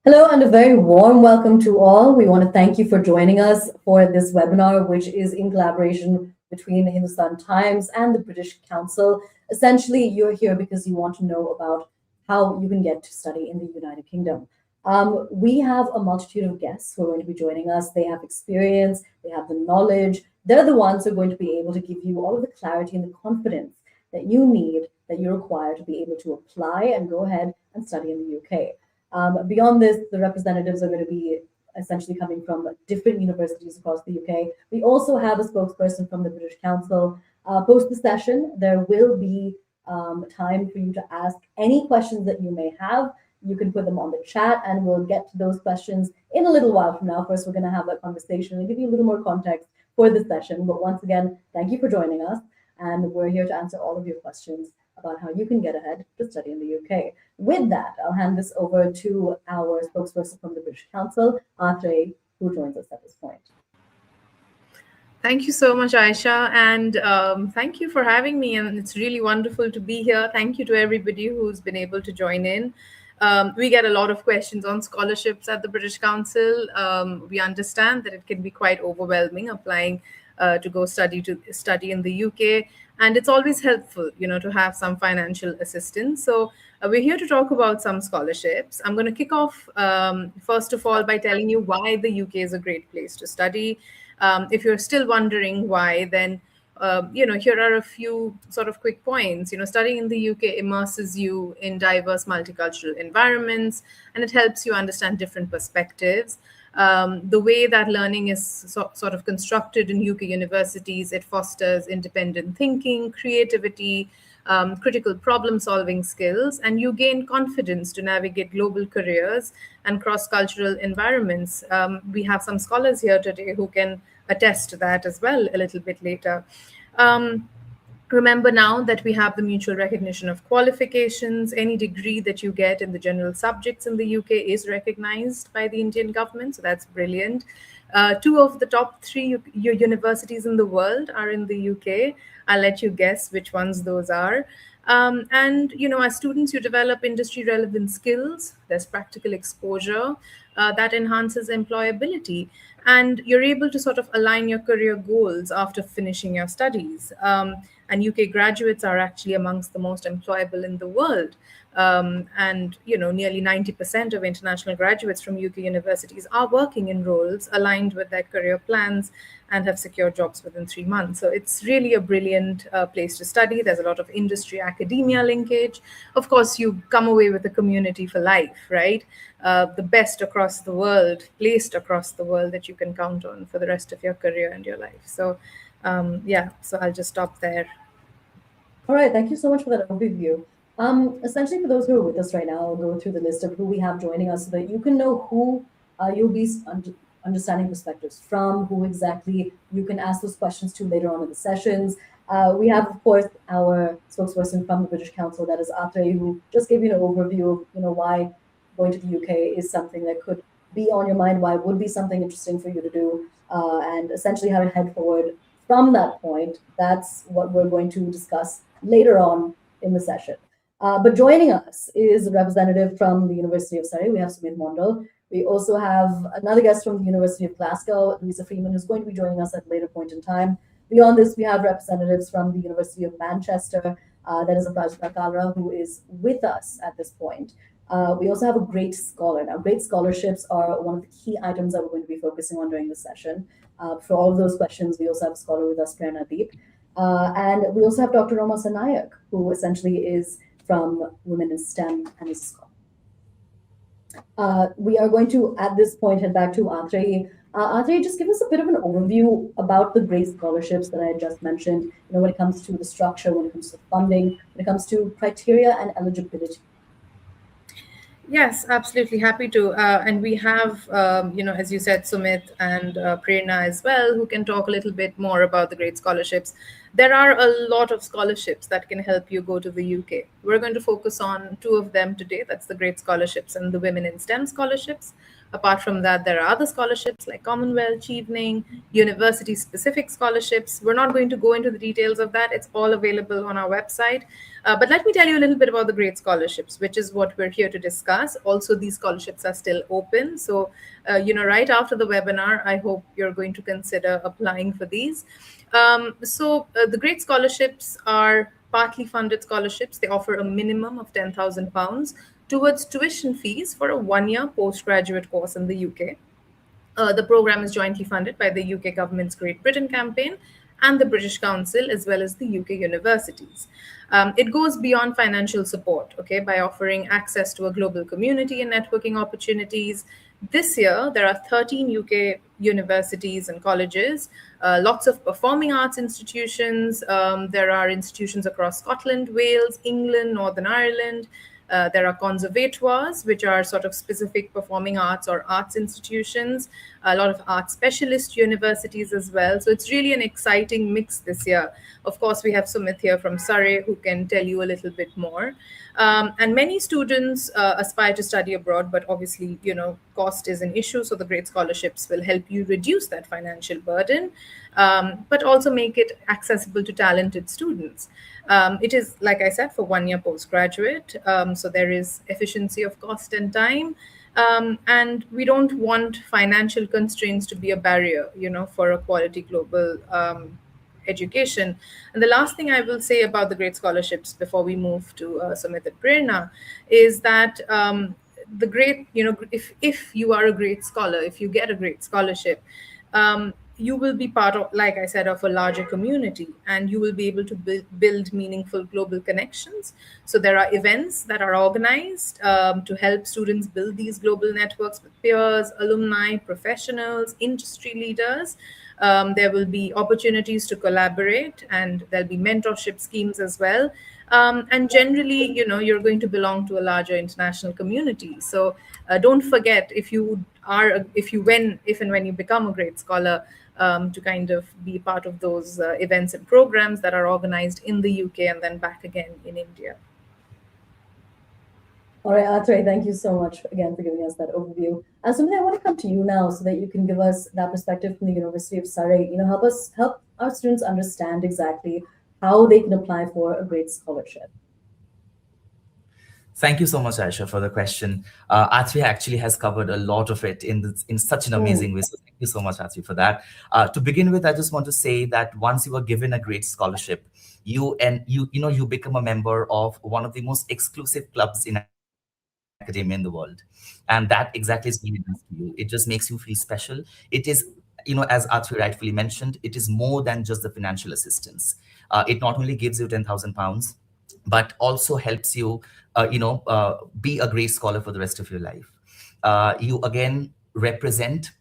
Hello and a very warm welcome to all. We want to thank you for joining us for this webinar, which is in collaboration between Hindustan Times and the British Council. Essentially, you're here because you want to know about how you can get to study in the United Kingdom. We have a multitude of guests who are going to be joining us. They have experience, they have the knowledge. They're the ones who are going to be able to give you all of the clarity and the confidence that you need, that you require to be able to apply and go ahead and study in the UK. Beyond this, the representatives are going to be essentially coming from different universities across the UK. We also have a spokesperson from the British Council. Post the session, there will be time for you to ask any questions that you may have. You can put them on the chat and we'll get to those questions in a little while from now. First, we're going to have that conversation and give you a little more context for the session. But once again, thank you for joining us. And we're here to answer all of your questions about how you can get ahead to study in the UK. With that, I'll hand this over to our spokesperson from the British Council, Atre, who joins us at this point. Thank you so much, Aisha, and thank you for having me. And it's really wonderful to be here. Thank you to everybody who's been able to join in. We get a lot of questions on scholarships at the British Council. We understand that it can be quite overwhelming applying to go study in the UK. And it's always helpful, to have some financial assistance. So we're here to talk about some scholarships. I'm going to kick off, first of all, by telling you why the UK is a great place to study. If you're still wondering why, then, here are a few sort of quick points. Studying in the UK immerses you in diverse multicultural environments, and it helps you understand different perspectives. The way that learning is sort of constructed in UK universities, it fosters independent thinking, creativity, critical problem-solving skills, and you gain confidence to navigate global careers and cross-cultural environments. We have some scholars here today who can attest to that as well a little bit later. Remember now that we have the mutual recognition of qualifications. Any degree that you get in the general subjects in the UK is recognized by the Indian government, so that's brilliant. 2 of the top 3 universities in the world are in the UK. I'll let you guess which ones those are. And, as students, you develop industry-relevant skills. There's practical exposure that enhances employability. And you're able to sort of align your career goals after finishing your studies. And UK graduates are actually amongst the most employable in the world. And, nearly 90% of international graduates from UK universities are working in roles aligned with their career plans and have secured jobs within 3 months. So it's really a brilliant place to study. There's a lot of industry-academia linkage. Of course, you come away with a community for life, right? The best across the world, placed across the world that you can count on for the rest of your career and your life. So, so I'll just stop there. All right, thank you so much for that overview. Essentially, for those who are with us right now, I'll go through the list of who we have joining us so that you can know who you'll be understanding perspectives from, who exactly you can ask those questions to later on in the sessions. We have, of course, our spokesperson from the British Council, that is Atre, who just gave you an overview of, why going to the UK is something that could be on your mind, why it would be something interesting for you to do, and essentially how to head forward from that point. That's what we're going to discuss later on in the session. But joining us is a representative from the University of Surrey. We have Sumit Mondal. We also have another guest from the University of Glasgow, Louisa Freeman, who's going to be joining us at a later point in time. Beyond this, we have representatives from the University of Manchester, that is Aprajita Kalra, who is with us at this point. We also have a great scholar. Now, great scholarships are one of the key items that we're going to be focusing on during this session. For all of those questions, we also have a scholar with us, Prerna Deep. And we also have Dr. Roma Sanayak, who essentially is from Women in STEM and is a scholar. We are going to, at this point, head back to Atre. Atre, just give us a bit of an overview about the great scholarships that I had just mentioned, when it comes to the structure, when it comes to funding, when it comes to criteria and eligibility. Yes, absolutely. Happy to. And we have, as you said, Sumit and Prerna as well, who can talk a little bit more about the great scholarships. There are a lot of scholarships that can help you go to the UK. We're going to focus on 2 of them today. That's the great scholarships and the Women in STEM scholarships. Apart from that, there are other scholarships like Commonwealth, Chevening, university specific scholarships. We're not going to go into the details of that, it's all available on our website. But let me tell you a little bit about the great scholarships, which is what we're here to discuss. Also, these scholarships are still open. So, right after the webinar, I hope you're going to consider applying for these. The great scholarships are partly funded scholarships. They offer a minimum of £10,000 towards tuition fees for a 1 year postgraduate course in the UK. The program is jointly funded by the UK government's Great Britain campaign and the British Council, as well as the UK universities. It goes beyond financial support, okay, by offering access to a global community and networking opportunities. This year, there are 13 UK universities and colleges, lots of performing arts institutions. There are institutions across Scotland, Wales, England, Northern Ireland. There are conservatoires, which are sort of specific performing arts or arts institutions, a lot of art specialist universities as well. So it's really an exciting mix this year. Of course, we have Sumit here from Surrey who can tell you a little bit more. And many students aspire to study abroad, but obviously, cost is an issue. So the great scholarships will help you reduce that financial burden, but also make it accessible to talented students. It is, like I said, for 1 year postgraduate. So there is efficiency of cost and time. And we don't want financial constraints to be a barrier, for a quality global education. And the last thing I will say about the great scholarships before we move to Sumit and Prerna is that the great, if you are a great scholar, if you get a great scholarship, you will be part of, like I said, of a larger community, and you will be able to build meaningful global connections. So there are events that are organized to help students build these global networks with peers, alumni, professionals, industry leaders. There will be opportunities to collaborate, and there'll be mentorship schemes as well. And generally, you're going to belong to a larger international community. So don't forget, if and when you become a great scholar, to kind of be part of those events and programs that are organized in the UK and then back again in India. All right, Atrey, thank you so much again for giving us that overview. Sumit, I want to come to you now so that you can give us that perspective from the University of Surrey. Help our students understand exactly how they can apply for a great scholarship. Thank you so much, Aisha, for the question. Athri actually has covered a lot of it in such an amazing way. So thank you so much, Athri, for that. To begin with, I just want to say that once you are given a great scholarship, you become a member of one of the most exclusive clubs in academia in the world, and that exactly is what it does to you. It just makes you feel special. It is, as Athri rightfully mentioned, it is more than just the financial assistance. It not only gives you £10,000, but also helps you, be a great scholar for the rest of your life. You again represent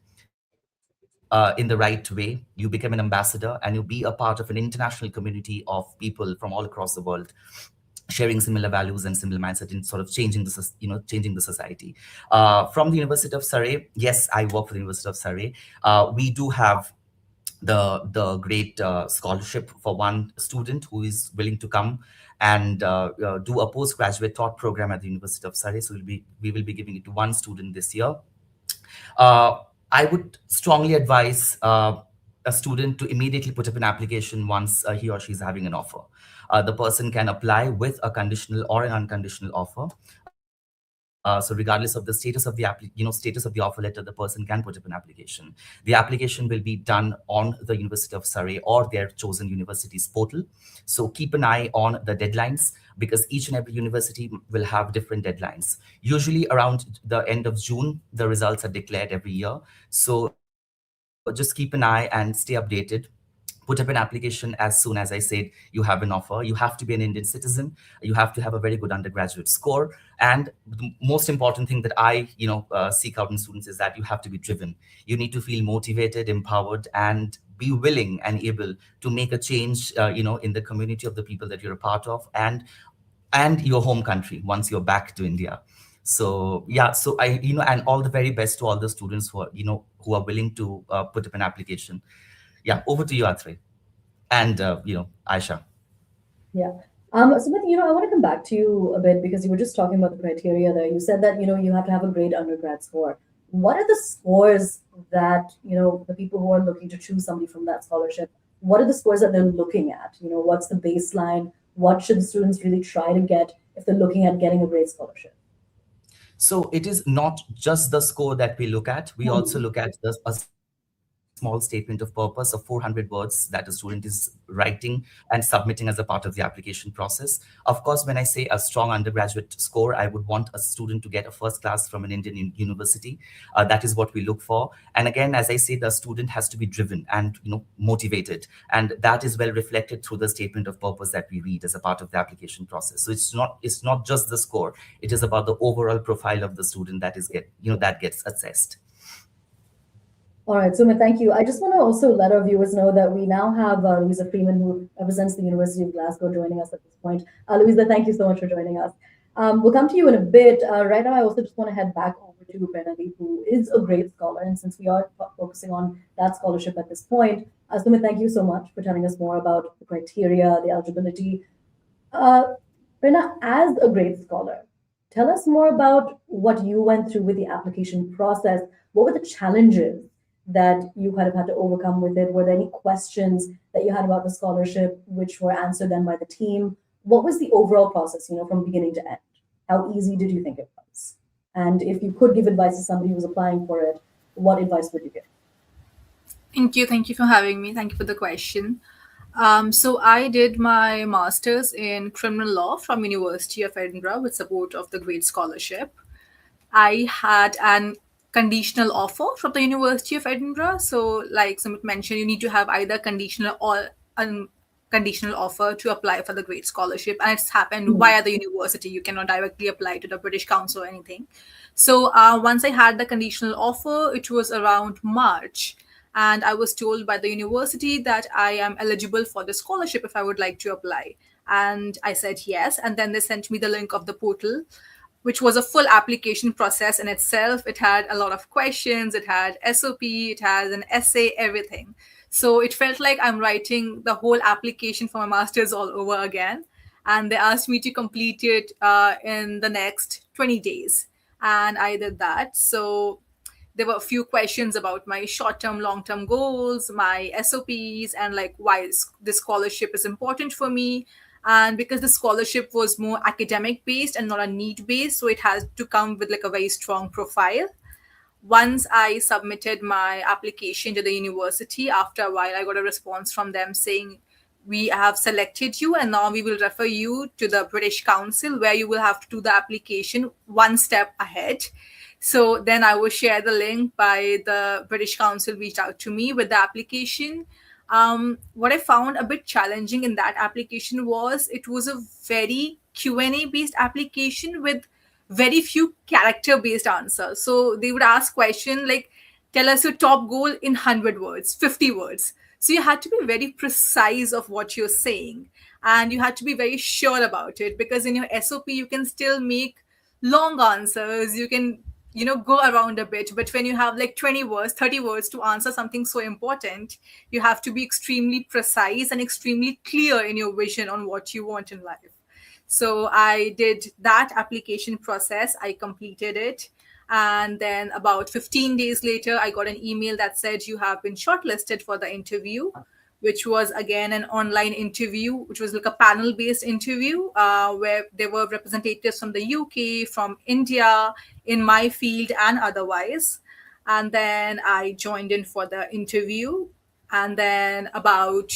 in the right way. You become an ambassador, and you be a part of an international community of people from all across the world, sharing similar values and similar mindset in sort of changing the society. From the University of Surrey, yes, I work for the University of Surrey. We do have the great scholarship for one student who is willing to come and do a postgraduate thought program at the University of Surrey. So we will be giving it to one student this year. I would strongly advise a student to immediately put up an application once he or she is having an offer. The person can apply with a conditional or an unconditional offer. So regardless of the status of the status of the offer letter, the person can put up an application. The application will be done on the University of Surrey or their chosen university's portal. So keep an eye on the deadlines, because each and every university will have different deadlines. Usually around the end of June, the results are declared every year. So just keep an eye and stay updated. Put up an application as soon as I said you have an offer. You have to be an Indian citizen. You have to have a very good undergraduate score. And the most important thing that I, seek out in students is that you have to be driven. You need to feel motivated, empowered, and be willing and able to make a change, in the community of the people that you're a part of, and your home country once you're back to India. So yeah, so and all the very best to all the students who are willing to put up an application. Yeah, over to you, Athre, and Aisha. Yeah. Sumit, I want to come back to you a bit because you were just talking about the criteria there. You said that, you have to have a great undergrad score. what are the scores that, the people who are looking to choose somebody from that scholarship, what are the scores that they're looking at? What's the baseline? What should the students really try to get if they're looking at getting a great scholarship? So it is not just the score that we look at. We also look at a small statement of purpose of 400 words that a student is writing and submitting as a part of the application process. Of course, when I say a strong undergraduate score, I would want a student to get a first class from an Indian university. That is what we look for. And again, as I say, the student has to be driven and motivated, and that is well reflected through the statement of purpose that we read as a part of the application process. So it's not just the score; it is about the overall profile of the student that gets assessed. All right, Sumit, thank you. I just want to also let our viewers know that we now have Louisa Freeman, who represents the University of Glasgow, joining us at this point. Louisa, thank you so much for joining us. We'll come to you in a bit. Right now, I also just want to head back over to Pranali, who is a great scholar. And since we are focusing on that scholarship at this point, Sumit, thank you so much for telling us more about the criteria, the eligibility. Prerna, as a great scholar, tell us more about what you went through with the application process. What were the challenges that you kind of had to overcome with it? Were there any questions that you had about the scholarship which were answered then by the team? What was the overall process, from beginning to end? How easy did you think it was? And if you could give advice to somebody who's applying for it, what advice would you give? Thank you. Thank you for having me. Thank you for the question. So I did my master's in criminal law from University of Edinburgh with support of the Great Scholarship. I had an conditional offer from the University of Edinburgh. So like Sumit mentioned, you need to have either conditional or unconditional offer to apply for the Great Scholarship. And it's happened via the university. You cannot directly apply to the British Council or anything. So once I had the conditional offer, it was around March. And I was told by the university that I am eligible for the scholarship if I would like to apply. And I said yes. And then they sent me the link of the portal, which was a full application process in itself. It had a lot of questions, it had SOP, it had an essay, everything. So it felt like I'm writing the whole application for my master's all over again. And they asked me to complete it in the next 20 days. And I did that. So there were a few questions about my short-term, long-term goals, my SOPs, and like why this scholarship is important for me. And because the scholarship was more academic based and not a need based, so it has to come with like a very strong profile. Once I submitted my application to the university, after a while I got a response from them saying, we have selected you and now we will refer you to the British Council, where you will have to do the application one step ahead. So then I was shared the link by the British Council, reached out to me with the application. What I found a bit challenging in that application was it was a very Q&A based application with very few character based answers. So they would ask question like, tell us your top goal in 100 words, 50 words. So you had to be very precise of what you're saying, and you had to be very sure about it, because in your SOP you can still make long answers. You can go around a bit, but when you have like 20 words, 30 words to answer something so important, you have to be extremely precise and extremely clear in your vision on what you want in life. So I did that application process. I completed it. And then about 15 days later, I got an email that said you have been shortlisted for the interview, which was again an online interview, which was like a panel-based interview where there were representatives from the UK, from India, in my field and otherwise. And then I joined in for the interview. And then about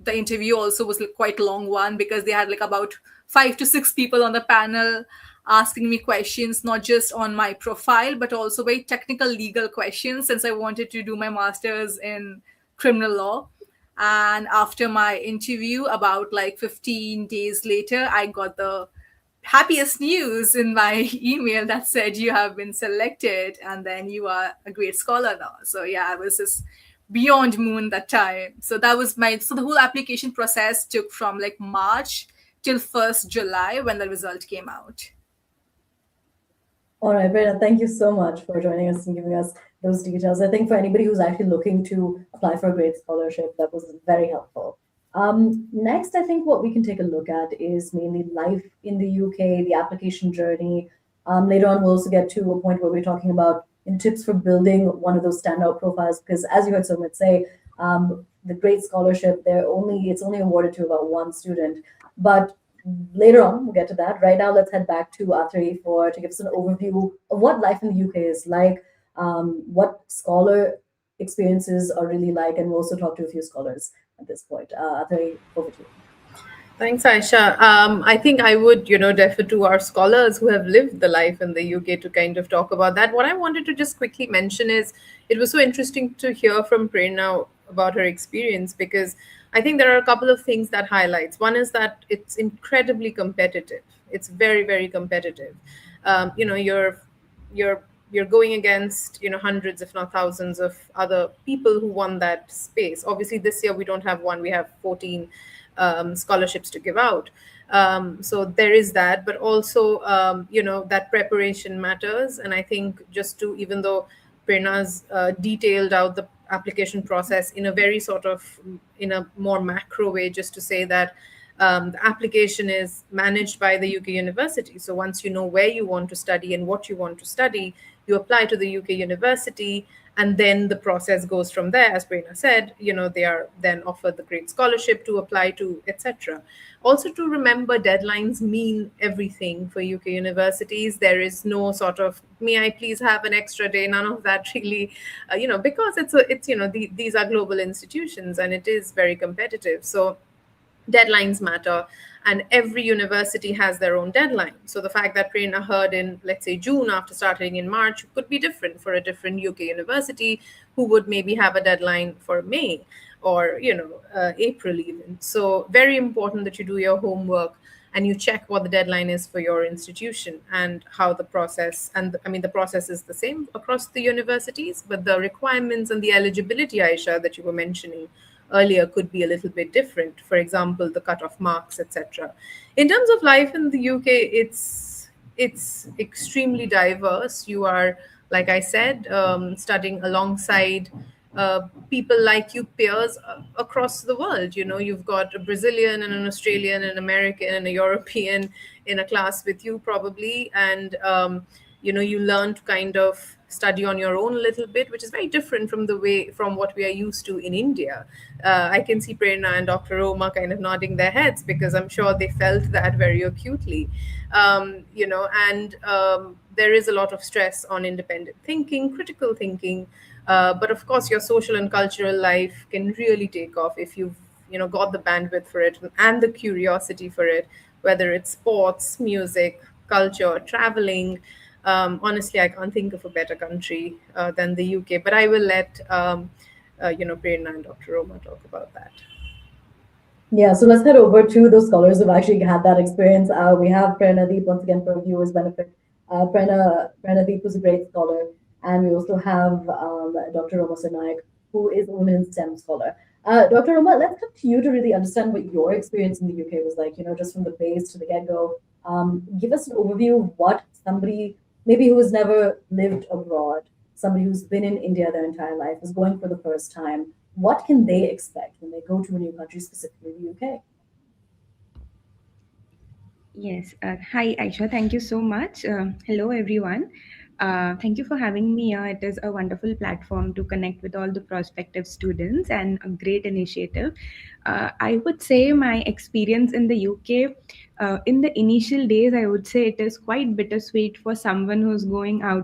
the interview also was like quite a long one, because they had like about 5 to 6 people on the panel asking me questions, not just on my profile, but also very technical legal questions, since I wanted to do my master's in criminal law. And after my interview, about like 15 days later, I got the happiest news in my email that said you have been selected and then you are a great scholar now. So yeah, I was just beyond moon that time. So that was so the whole application process took from like March till 1st July when the result came out. All right, Prerna, thank you so much for joining us and giving us those details. I think for anybody who's actually looking to apply for a great scholarship, that was very helpful. Next, I think what we can take a look at is mainly life in the UK, the application journey. Later on, we'll also get to a point where we're talking about tips for building one of those standout profiles? Because as you heard Sumit say, the great scholarship, it's only awarded to about one student. But later on, we'll get to that. Right now, let's head back to Athari to give us an overview of what life in the UK is like, what scholar experiences are really like, and we'll also talk to a few scholars at this point. Athari, over to you. Thanks, Aisha. I think I would, defer to our scholars who have lived the life in the UK to kind of talk about that. What I wanted to just quickly mention is it was so interesting to hear from Prerna about her experience, because I think there are a couple of things that highlights. One is that it's incredibly competitive. It's very, very competitive. You're going against hundreds, if not thousands, of other people who won that space. Obviously, this year we don't have one; we have 14 scholarships to give out. So there is that, but also that preparation matters. And I think just to, even though Prerna's detailed out the application process in a very sort of in a more macro way, just to say that the application is managed by the UK university. So once you know where you want to study and what you want to study, you apply to the UK university, and then the process goes from there. As Prerna said, they are then offered the great scholarship to apply to, etc. Also, to remember, deadlines mean everything for UK universities. There is no sort of, may I please have an extra day? None of that really, because these are global institutions and it is very competitive. So deadlines matter, and every university has their own deadline. So the fact that Prerna heard in, let's say, June after starting in March could be different for a different UK university who would maybe have a deadline for May or April even. So very important that you do your homework and you check what the deadline is for your institution and how the process, and I mean the process is the same across the universities, but the requirements and the eligibility, Aisha, that you were mentioning earlier could be a little bit different. For example, the cutoff marks, etc. In terms of life in the UK, it's extremely diverse. You are, like I said, studying alongside people like you, peers across the world. You've got a Brazilian and an Australian and an American and a European in a class with you probably, and you learn to kind of study on your own a little bit, which is very different from what we are used to in India. I can see Prerna and Dr. Roma kind of nodding their heads because I'm sure they felt that very acutely. There is a lot of stress on independent thinking, critical thinking, but of course your social and cultural life can really take off if you've got the bandwidth for it and the curiosity for it, whether it's sports, music, culture, traveling. Honestly, I can't think of a better country than the UK, but I will let Prerna and Dr. Roma talk about that. Yeah, so let's head over to those scholars who've actually had that experience. We have Prernadeep once again for viewers' benefit. Prernadeep was a great scholar, and we also have Dr. Roma Sarnaik, who is a women in STEM scholar. Dr. Roma, let's come to you to really understand what your experience in the UK was like, just from the base to the get-go. Give us an overview of what somebody, maybe who has never lived abroad, somebody who's been in India their entire life, is going for the first time. What can they expect when they go to a new country, specifically the UK? Yes. Hi, Aisha. Thank you so much. Hello, everyone. Thank you for having me here. It is a wonderful platform to connect with all the prospective students and a great initiative. I would say my experience in the UK, in the initial days, I would say it is quite bittersweet for someone who's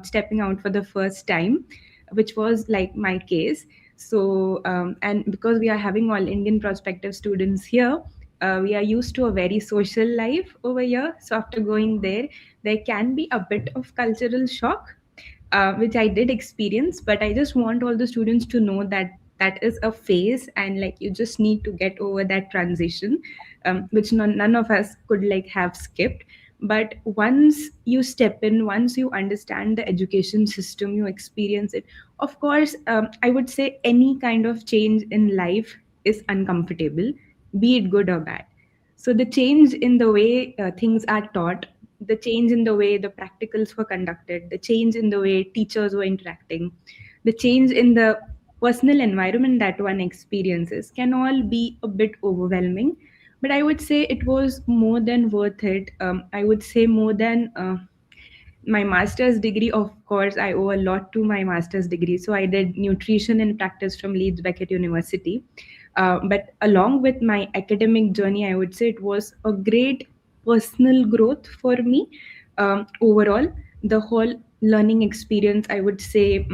stepping out for the first time, which was like my case. So, and because we are having all Indian prospective students here, we are used to a very social life over here. So after going there can be a bit of cultural shock, which I did experience. But I just want all the students to know that that is a phase, and like you just need to get over that transition, which none of us could like have skipped. But once you step in, once you understand the education system, you experience it. Of course, I would say any kind of change in life is uncomfortable, be it good or bad. So the change in the way things are taught, the change in the way the practicals were conducted, the change in the way teachers were interacting, the change in the personal environment that one experiences can all be a bit overwhelming. But I would say it was more than worth it. I would say more than My master's degree, of course, I owe a lot to my master's degree. So I did nutrition and practice from Leeds Beckett University. But along with my academic journey, I would say it was a great personal growth for me. Overall, the whole learning experience, I would say,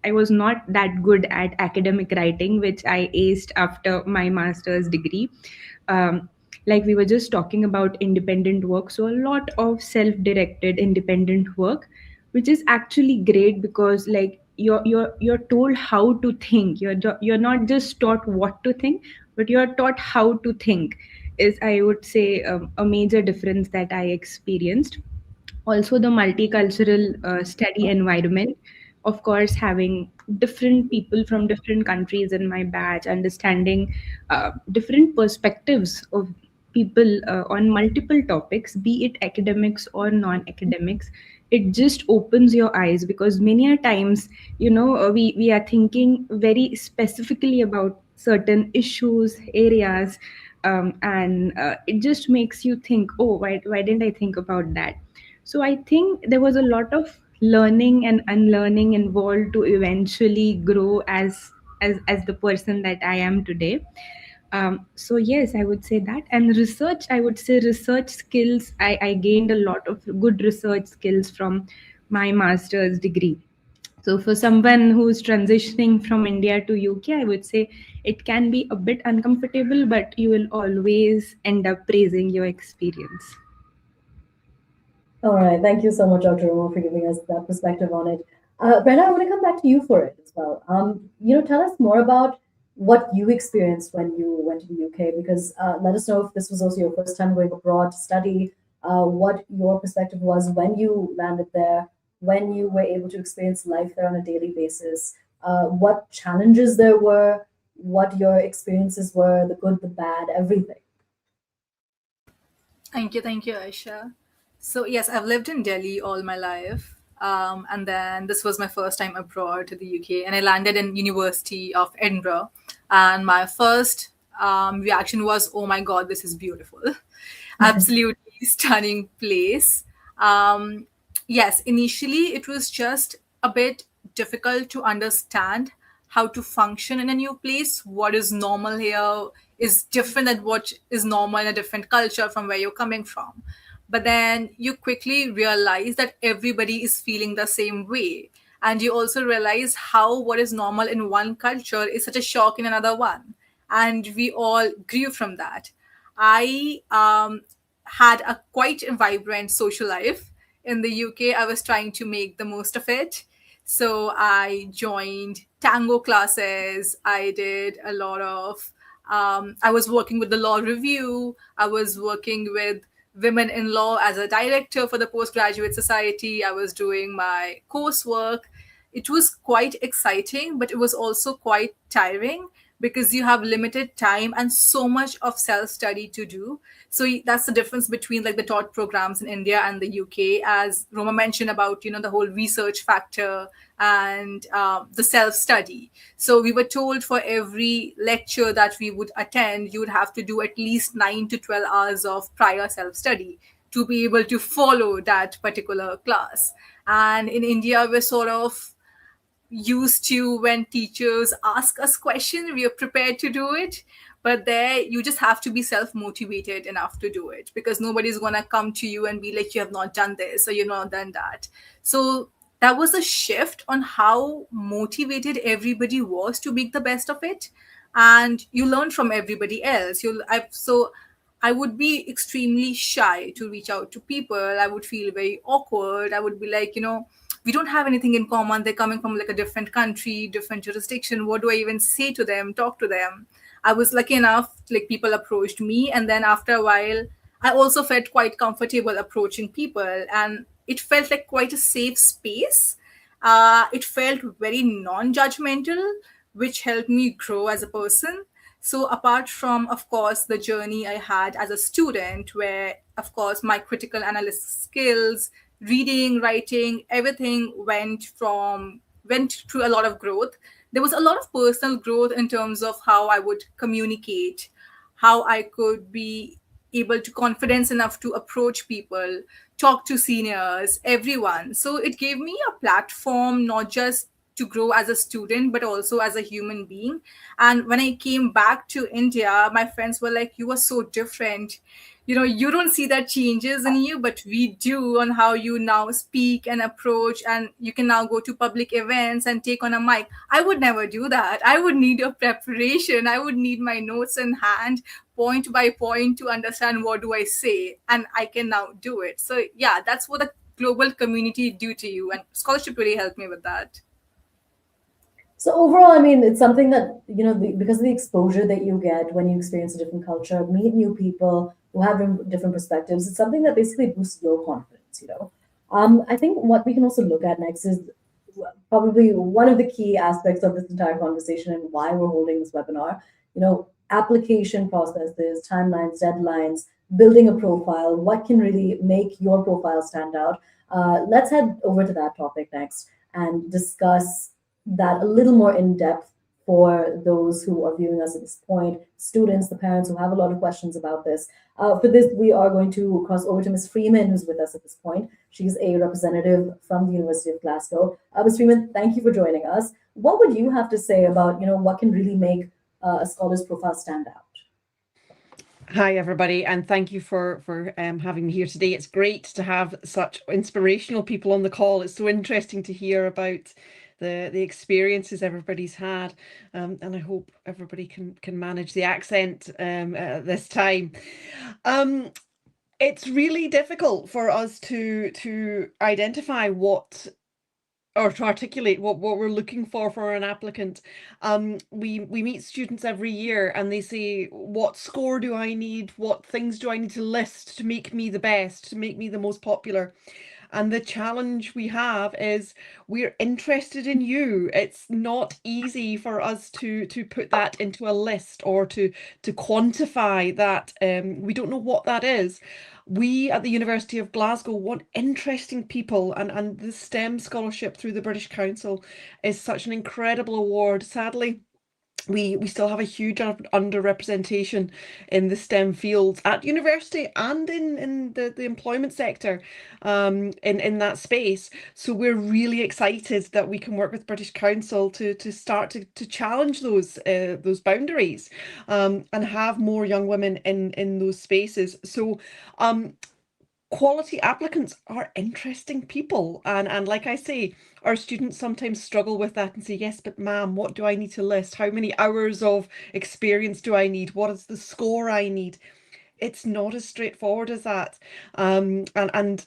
I was not that good at academic writing, which I aced after my master's degree. Um, like we were just talking about independent work, so a lot of self-directed independent work, which is actually great because like you're told how to think. You're not just taught what to think, but you're taught how to think. Is, I would say, a major difference that I experienced. Also the multicultural study environment, of course, having different people from different countries in my batch, understanding different perspectives of people on multiple topics, be it academics or non-academics. It just opens your eyes because many a times, we are thinking very specifically about certain issues, areas, and it just makes you think, oh, why didn't I think about that? So I think there was a lot of learning and unlearning involved to eventually grow as the person that I am today. So yes, I would say that. And research, I would say research skills. I gained a lot of good research skills from my master's degree. So for someone who's transitioning from India to UK, I would say it can be a bit uncomfortable, but you will always end up praising your experience. All right. Thank you so much, Dr. Roma, for giving us that perspective on it. Brenda, I want to come back to you for it as well. Tell us more about what you experienced when you went to the UK, because let us know if this was also your first time going abroad to study, what your perspective was when you landed there, when you were able to experience life there on a daily basis, what challenges there were, what your experiences were, the good, the bad, everything. Thank you, Aisha. So yes, I've lived in Delhi all my life, and then this was my first time abroad to the UK, and I landed in University of Edinburgh, and my first reaction was, "Oh my God, this is beautiful, absolutely stunning place." Um, yes, initially it was just a bit difficult to understand how to function in a new place. What is normal here is different than what is normal in a different culture from where you're coming from. But then you quickly realize that everybody is feeling the same way. And you also realize how what is normal in one culture is such a shock in another one. And we all grew from that. I had a quite vibrant social life in the UK. I was trying to make the most of it. So I joined tango classes. I did a lot of, I was working with the law review. I was working with women in law as a director for the postgraduate society. I was doing my coursework. It was quite exciting, but it was also quite tiring because you have limited time and so much of self study to do. So that's the difference between like the taught programs in India and the UK, as Roma mentioned about the whole research factor and the self study. So we were told for every lecture that we would attend, you would have to do at least 9 to 12 hours of prior self study to be able to follow that particular class. And in India, we're sort of used to when teachers ask us questions, we are prepared to do it. But there, you just have to be self motivated enough to do it because nobody's going to come to you and be like, you have not done this or you've not done that. So that was a shift on how motivated everybody was to make the best of it. And you learn from everybody else. So I would be extremely shy to reach out to people. I would feel very awkward. I would be like, we don't have anything in common. They're coming from like a different country, different jurisdiction. What do I even say to them, talk to them? I was lucky enough, like people approached me. And then after a while, I also felt quite comfortable approaching people. And it felt like quite a safe space. It felt very non-judgmental, which helped me grow as a person. So apart from, of course, the journey I had as a student, where, of course, my critical analysis skills, reading, writing, everything went through a lot of growth. There was a lot of personal growth in terms of how I would communicate, how I could be able to confidence enough to approach people, talk to seniors, everyone. So it gave me a platform, not just to grow as a student, but also as a human being. And when I came back to India, my friends were like, you are so different. You don't see that changes in you, but we do, on how you now speak and approach, and you can now go to public events and take on a mic. I would never do that. I would need a preparation. I would need my notes in hand, point by point, to understand what do I say, and I can now do it. So yeah, that's what the global community do to you, and scholarship really helped me with that. So overall, I mean, it's something that, because of the exposure that you get when you experience a different culture, meet new people who have different perspectives, it's something that basically boosts your confidence. I think what we can also look at next is probably one of the key aspects of this entire conversation and why we're holding this webinar, application processes, timelines, deadlines, building a profile, what can really make your profile stand out. Let's head over to that topic next and discuss that a little more in depth for those who are viewing us at this point, students, the parents who have a lot of questions about this. For this, we are going to cross over to Ms. Freeman, who's with us at this point. She's a representative from the University of Glasgow. Ms. Freeman, thank you for joining us. What would you have to say about, what can really make a scholar's profile stand out? Hi, everybody, and thank you for having me here today. It's great to have such inspirational people on the call. It's so interesting to hear about the experiences everybody's had, and I hope everybody can manage the accent at this time. It's really difficult for us to identify or to articulate what we're looking for an applicant. We meet students every year and they say, what score do I need? What things do I need to list to make me the best, to make me the most popular? And the challenge we have is we're interested in you. It's not easy for us to put that into a list or to quantify that. We don't know what that is. We at the University of Glasgow want interesting people, and the STEM scholarship through the British Council is such an incredible award. Sadly, we still have a huge underrepresentation in the STEM fields at university and in the employment sector, in that space. So we're really excited that we can work with British Council to start to challenge those boundaries, and have more young women in those spaces. So quality applicants are interesting people, and like I say, our students sometimes struggle with that and say, yes, but ma'am, what do I need to list? How many hours of experience do I need? What is the score I need? It's not as straightforward as that. And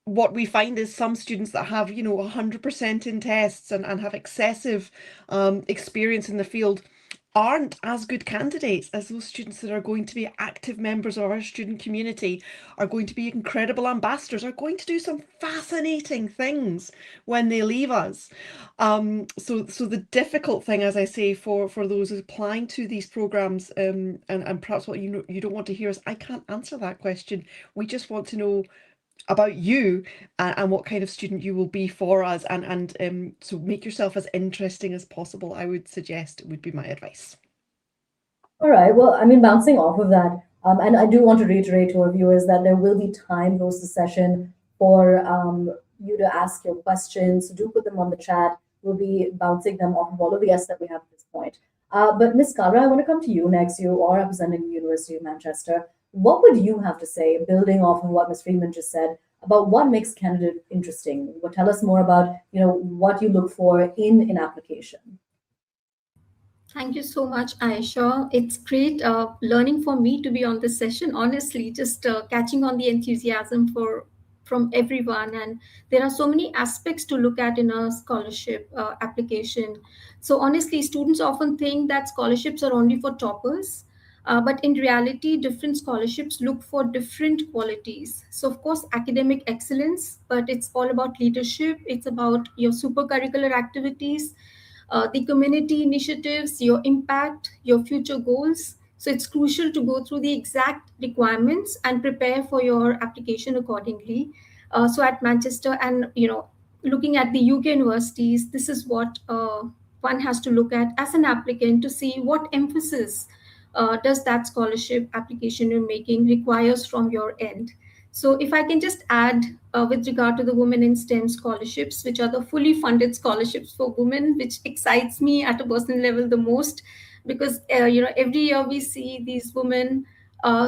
what we find is some students that have 100% in tests and have excessive experience in the field aren't as good candidates as those students that are going to be active members of our student community, are going to be incredible ambassadors, are going to do some fascinating things when they leave us. So the difficult thing, as I say, for those applying to these programs, and perhaps what you don't want to hear is, I can't answer that question. We just want to know about you and what kind of student you will be for us, and so make yourself as interesting as possible, I would suggest, would be my advice. All right. Well, I mean, bouncing off of that, and I do want to reiterate to our viewers that there will be time post the session for you to ask your questions. So do put them on the chat. We'll be bouncing them off of all of the guests that we have at this point. But Ms. Kara, I want to come to you next. You are representing the University of Manchester. What would you have to say, building off of what Ms. Freeman just said, about what makes a candidate interesting? Well, tell us more about what you look for in an application. Thank you so much, Aisha. It's great learning for me to be on this session. Honestly, just catching on the enthusiasm from everyone, and there are so many aspects to look at in a scholarship application. So honestly, students often think that scholarships are only for toppers. But in reality, different scholarships look for different qualities. So, of course, academic excellence, but it's all about leadership. It's about your super curricular activities, the community initiatives, your impact, your future goals. So, it's crucial to go through the exact requirements and prepare for your application accordingly. So, at Manchester and, looking at the UK universities, this is what one has to look at as an applicant to see what emphasis does that scholarship application you're making requires from your end. So if I can just add with regard to the Women in STEM scholarships, which are the fully funded scholarships for women, which excites me at a personal level the most, because every year we see these women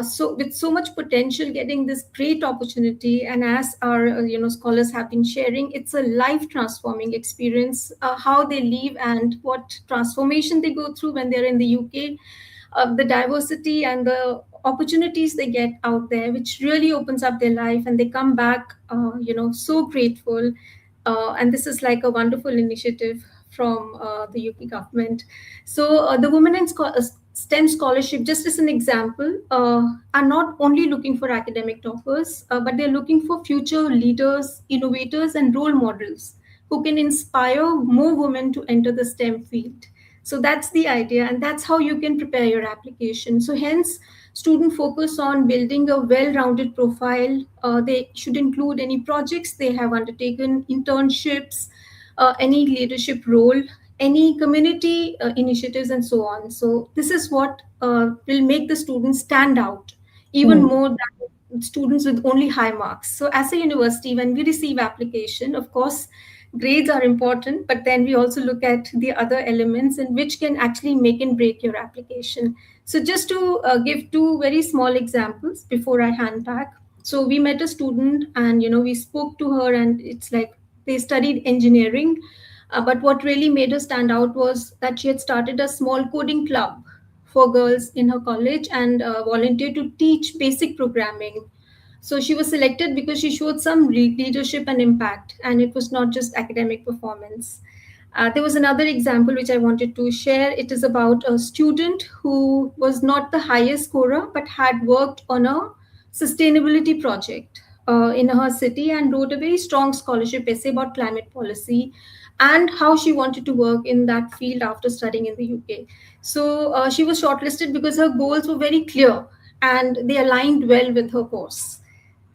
so with so much potential getting this great opportunity, and as our scholars have been sharing, it's a life transforming experience, how they live and what transformation they go through when they're in the UK, the diversity and the opportunities they get out there, which really opens up their life, and they come back so grateful. And this is like a wonderful initiative from the UK government. So the Women in STEM scholarship, just as an example, are not only looking for academic toppers, but they're looking for future leaders, innovators, and role models who can inspire more women to enter the STEM field. So that's the idea, and that's how you can prepare your application. So hence, student focus on building a well-rounded profile. They should include any projects they have undertaken, internships, any leadership role, any community initiatives, and so on. So this is what will make the students stand out even more than students with only high marks. So as a university, when we receive application, of course, grades are important, but then we also look at the other elements and which can actually make and break your application. So just to give two very small examples before I hand back. So we met a student and we spoke to her, and it's like they studied engineering, but what really made her stand out was that she had started a small coding club for girls in her college and volunteered to teach basic programming. So she was selected because she showed some leadership and impact, and it was not just academic performance. There was another example which I wanted to share. It is about a student who was not the highest scorer but had worked on a sustainability project in her city and wrote a very strong scholarship essay about climate policy and how she wanted to work in that field after studying in the UK. So she was shortlisted because her goals were very clear and they aligned well with her course.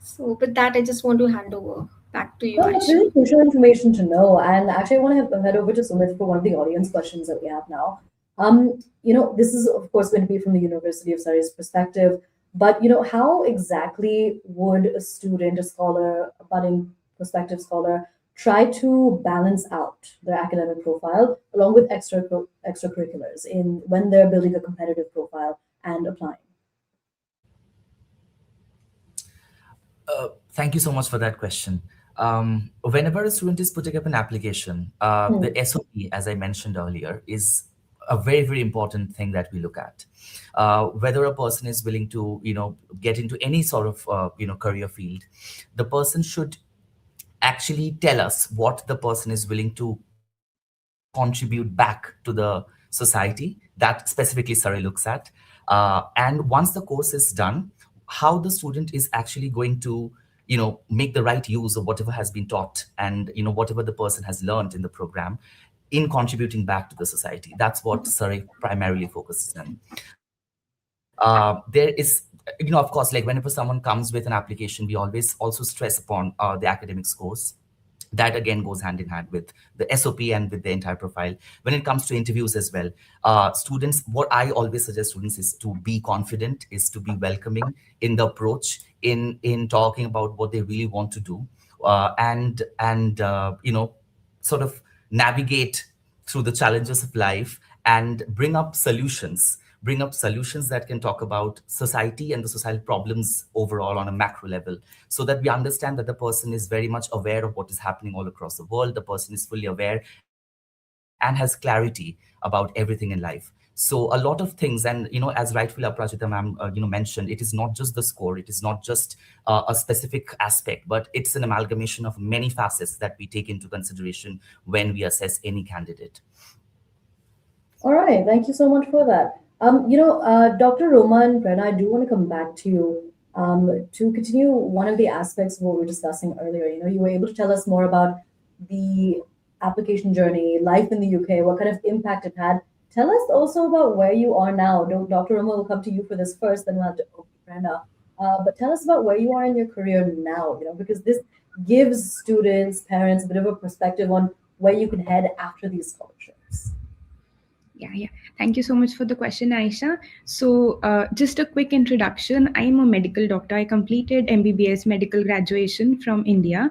So with that, I just want to hand over back to you, Well, that's Aisha. really crucial information to know. And actually, I want to head over to Sumit for one of the audience questions that we have now. This is, of course, going to be from the University of Surrey's perspective. But, how exactly would a student, a scholar, a budding prospective scholar, try to balance out their academic profile along with extracurriculars in when they're building a competitive profile and applying? Thank you so much for that question. Whenever a student is putting up an application, the SOP, as I mentioned earlier, is a very, very important thing that we look at. Whether a person is willing to, get into any sort of, career field, the person should actually tell us what the person is willing to contribute back to the society. That specifically Surrey looks at. And once the course is done, how the student is actually going to make the right use of whatever has been taught and whatever the person has learned in the program in contributing back to the society. That's what Surrey primarily focuses on. There is, of course, like whenever someone comes with an application, we always also stress upon the academic scores. That again goes hand in hand with the SOP and with the entire profile. When it comes to interviews as well, students, what I always suggest students is to be confident, is to be welcoming in the approach, in talking about what they really want to do, and sort of navigate through the challenges of life and bring up solutions that can talk about society and the societal problems overall on a macro level, so that we understand that the person is very much aware of what is happening all across the world. The person is fully aware and has clarity about everything in life. So a lot of things, and as rightfully Aprajita ma'am mentioned, it is not just the score, it is not just a specific aspect, but it's an amalgamation of many facets that we take into consideration when we assess any candidate. All right, thank you so much for that. Dr. Roma and Prerna, I do want to come back to you to continue one of the aspects of what we were discussing earlier. You were able to tell us more about the application journey, life in the UK, what kind of impact it had. Tell us also about where you are now. Dr. Roma, will come to you for this first, then we'll have to Prerna. But tell us about where you are in your career now, because this gives students, parents a bit of a perspective on where you can head after these scholarships. Yeah. Thank you so much for the question, Aisha. So, just a quick introduction. I'm a medical doctor. I completed MBBS medical graduation from India.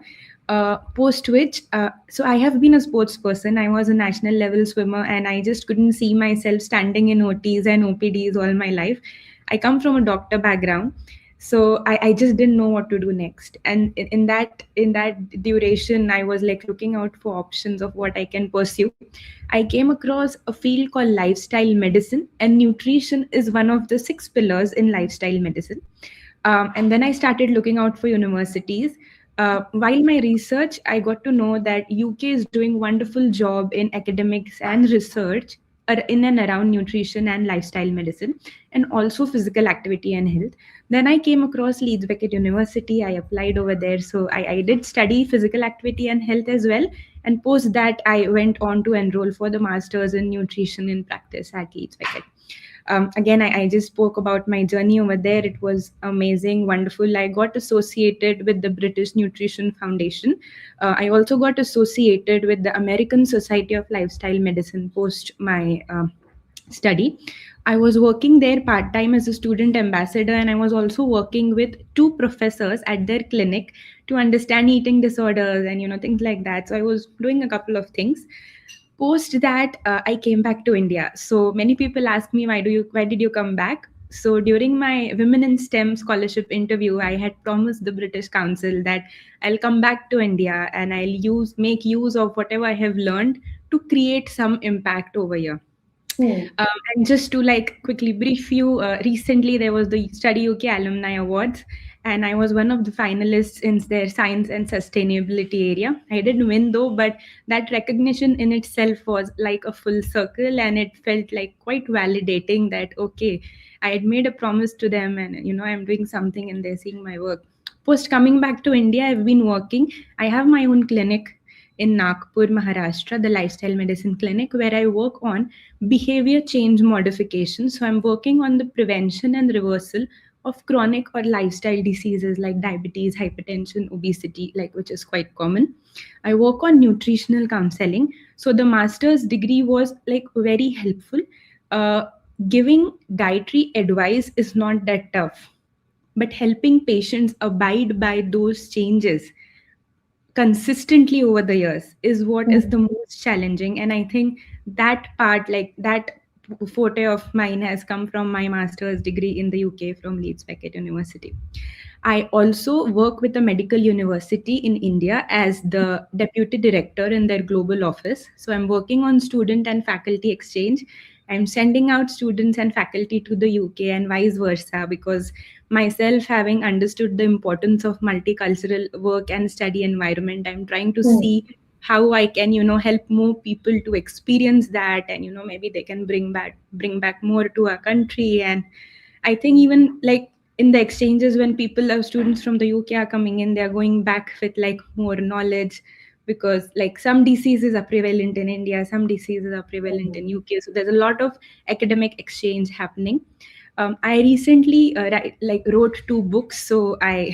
Post which, so I have been a sports person. I was a national level swimmer, and I just couldn't see myself standing in OTs and OPDs all my life. I come from a doctor background, so I just didn't know what to do next. And in that duration, I was like looking out for options of what I can pursue. I came across a field called lifestyle medicine, and nutrition is one of the six pillars in lifestyle medicine. And then I started looking out for universities. While my research, I got to know that UK is doing wonderful job in academics and research in and around nutrition and lifestyle medicine, and also physical activity and health. Then I came across Leeds Beckett University. I applied over there, so I did study physical activity and health as well. And post that, I went on to enroll for the masters in nutrition in practice at Leeds Beckett. Again, I just spoke about my journey over there. It was amazing, wonderful. I got associated with the British Nutrition Foundation. I also got associated with the American Society of Lifestyle Medicine post my study. I was working there part time as a student ambassador, and I was also working with two professors at their clinic to understand eating disorders and things like that. So I was doing a couple of things. Post that, I came back to India. So many people ask me, why did you come back? So during my Women in STEM scholarship interview, I had promised the British Council that I'll come back to India and I'll make use of whatever I have learned to create some impact over here. And just to like quickly brief you, recently there was the Study UK Alumni Awards, and I was one of the finalists in their science and sustainability area. I didn't win though, but that recognition in itself was like a full circle, and it felt like quite validating that okay, I had made a promise to them, and I'm doing something, and they're seeing my work. Post coming back to India, I've been working. I have my own clinic in Nagpur, Maharashtra, the Lifestyle Medicine Clinic, where I work on behavior change modification. So I'm working on the prevention and reversal of chronic or lifestyle diseases like diabetes, hypertension, obesity, like which is quite common. I work on nutritional counseling. So the master's degree was like very helpful. Giving dietary advice is not that tough, but helping patients abide by those changes consistently over the years is what is the most challenging. And I think that part, like that forte of mine, has come from my master's degree in the UK from Leeds Beckett University. I also work with a medical university in India as the deputy director in their global office. So I'm working on student and faculty exchange. I'm sending out students and faculty to the UK and vice versa, because myself having understood the importance of multicultural work and study environment, I'm trying to see how I can, help more people to experience that, and maybe they can bring back more to our country. And I think even like in the exchanges, when people or students from the UK are coming in, they're going back with like more knowledge, because like some diseases are prevalent in India, some diseases are prevalent in UK. So there's a lot of academic exchange happening. I recently wrote 2 books, so I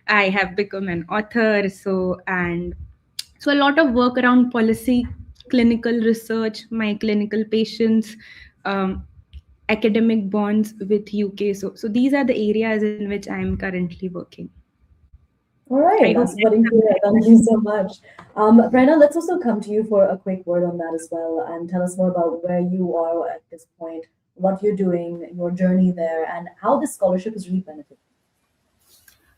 I have become an author. So a lot of work around policy, clinical research, my clinical patients, academic bonds with UK. So these are the areas in which I am currently working. All right, that's very clear. Thank you so much. Prerna, let's also come to you for a quick word on that as well, and tell us more about where you are at this point, what you're doing, your journey there, and how this scholarship has really benefited.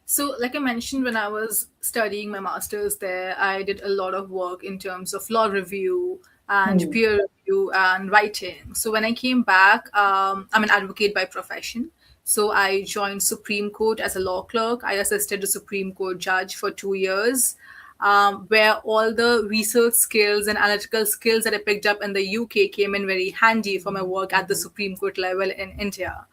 So, like I mentioned, when I was studying my master's there, I did a lot of work in terms of law review and peer review and writing. So, when I came back, I'm an advocate by profession. So, I joined Supreme Court as a law clerk. I assisted a Supreme Court judge for 2 years, where all the research skills and analytical skills that I picked up in the UK came in very handy for my work at the Supreme Court level in India.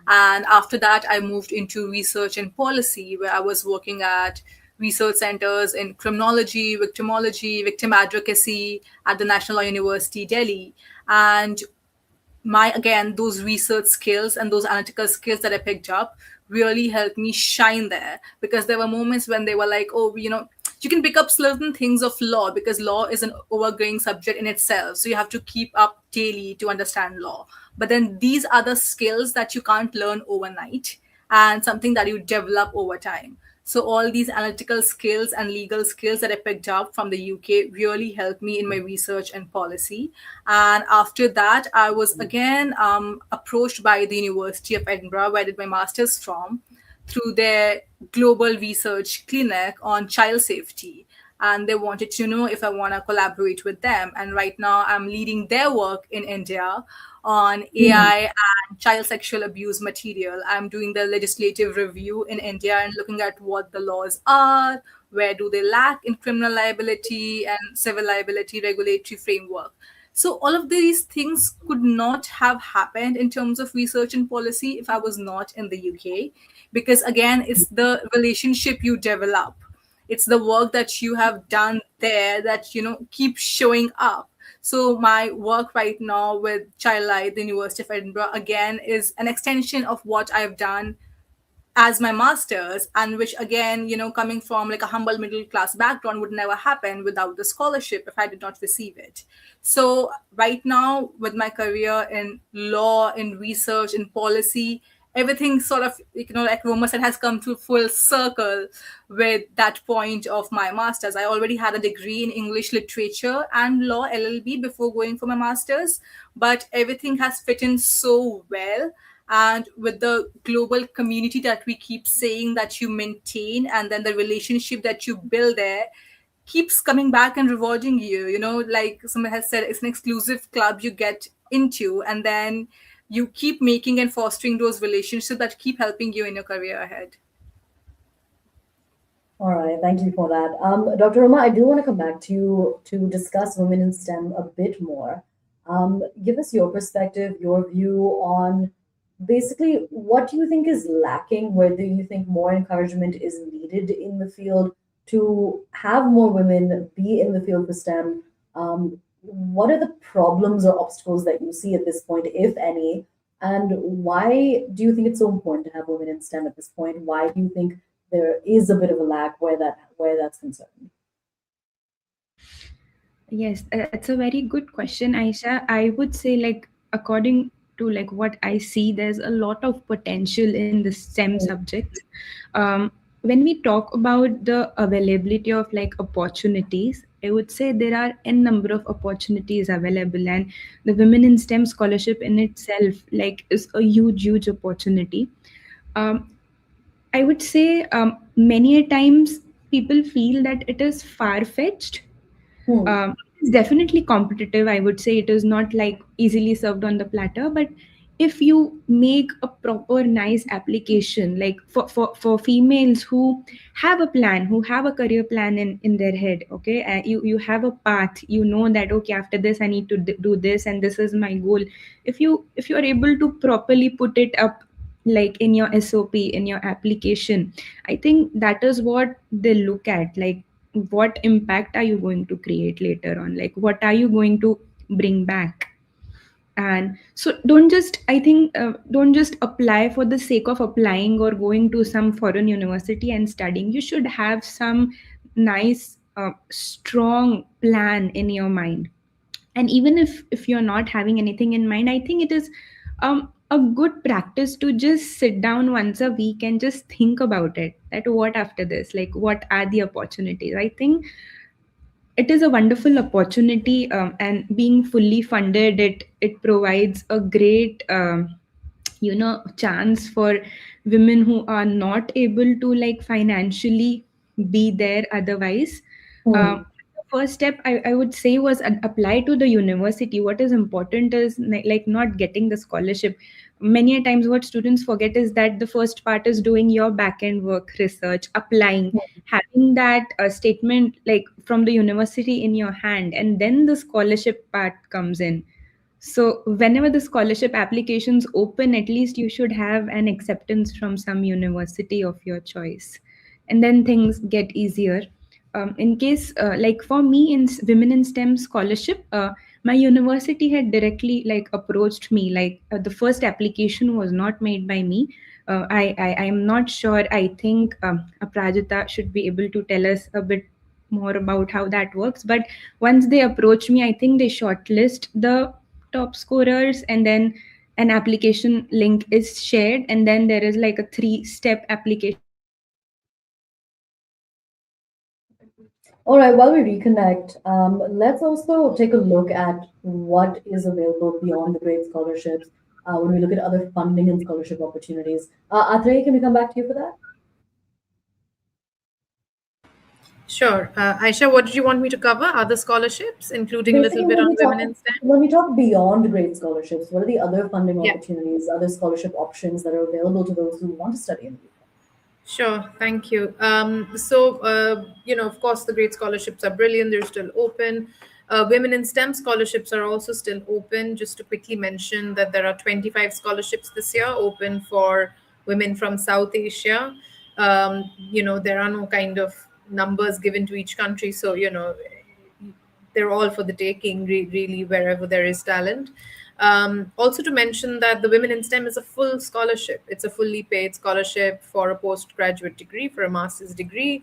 And after that, I moved into research and policy, where I was working at research centers in criminology, victimology, victim advocacy at the National Law University, Delhi. And those research skills and those analytical skills that I picked up really helped me shine there, because there were moments when they were like, oh, you can pick up certain things of law, because law is an overgrowing subject in itself, so you have to keep up daily to understand law. But then these are the skills that you can't learn overnight, and something that you develop over time. So all these analytical skills and legal skills that I picked up from the UK really helped me in my research and policy. And after that, I was again approached by the University of Edinburgh, where I did my master's from, through their global research clinic on child safety. And they wanted to know if I want to collaborate with them. And right now, I'm leading their work in India on AI and child sexual abuse material. I'm doing the legislative review in India and looking at what the laws are, where do they lack in criminal liability and civil liability regulatory framework. So all of these things could not have happened in terms of research and policy if I was not in the UK, because again, it's the relationship you develop. It's the work that you have done there that, keeps showing up. So my work right now with Childlight, the University of Edinburgh, again, is an extension of what I've done as my master's, and which again, coming from like a humble middle class background, would never happen without the scholarship if I did not receive it. So right now, with my career in law, in research, in policy, everything sort of, like Roma said, has come to full circle with that point of my master's. I already had a degree in English literature and law, LLB, before going for my master's, but everything has fit in so well. And with the global community that we keep saying that you maintain, and then the relationship that you build there keeps coming back and rewarding you. Like someone has said, it's an exclusive club you get into, and then you keep making and fostering those relationships that keep helping you in your career ahead. All right, thank you for that. Dr. Roma, I do want to come back to you to discuss women in STEM a bit more. Give us your perspective, your view on basically what do you think is lacking, where do you think more encouragement is needed in the field to have more women be in the field for STEM? What are the problems or obstacles that you see at this point, if any? And why do you think it's so important to have women in STEM at this point? Why do you think there is a bit of a lack where that's concerned? Yes, it's a very good question, Aisha. I would say, like, according to like what I see, there's a lot of potential in the STEM subjects. When we talk about the availability of like opportunities, I would say there are n number of opportunities available, and the Women in STEM scholarship in itself like is a huge opportunity. I would say many a times people feel that it is far-fetched. It's definitely competitive. I would say it is not like easily served on the platter, but if you make a proper nice application, like for females who have a plan, who have a career plan in their head, okay, you have a path, that okay, after this I need to do this and this is my goal. If you are able to properly put it up like in your SOP, in your application, I think that is what they look at, like what impact are you going to create later on, like what are you going to bring back. And so don't just apply for the sake of applying or going to some foreign university and studying. You should have some nice strong plan in your mind. And even if you're not having anything in mind, I think it is a good practice to just sit down once a week and just think about it, that what after this, like what are the opportunities. I think it is a wonderful opportunity, and being fully funded, it provides a great chance for women who are not able to like financially be there otherwise. The first step I would say was apply to the university. What is important is like not getting the scholarship. Many a times what students forget is that the first part is doing your back end work, research, applying, having that statement like from the university in your hand, and then the scholarship part comes in. So whenever the scholarship applications open, at least you should have an acceptance from some university of your choice, and then things get easier. In case like for me in Women in STEM scholarship, my university had directly like approached me. Like the first application was not made by me. I am not sure. I think Aprajita should be able to tell us a bit more about how that works. But once they approach me, I think they shortlist the top scorers, and then an application link is shared, and then there is like a 3-step application. All right, while we reconnect, let's also take a look at what is available beyond the grade scholarships when we look at other funding and scholarship opportunities. Athray, can we come back to you for that? Sure. Aisha, what did you want me to cover? Other scholarships, including a little Basically, bit on women in STEM? when we talk beyond grade scholarships, what are the other funding Yeah. opportunities, other scholarship options that are available to those who want to study in the UK? Sure, thank you. Of course, the grade scholarships are brilliant. They're still open. Women in STEM scholarships are also still open. Just to quickly mention that there are 25 scholarships this year open for women from South Asia. There are no kind of numbers given to each country. So, they're all for the taking, really, wherever there is talent. Also to mention that the Women in STEM is a full scholarship. It's a fully paid scholarship for a postgraduate degree, for a master's degree.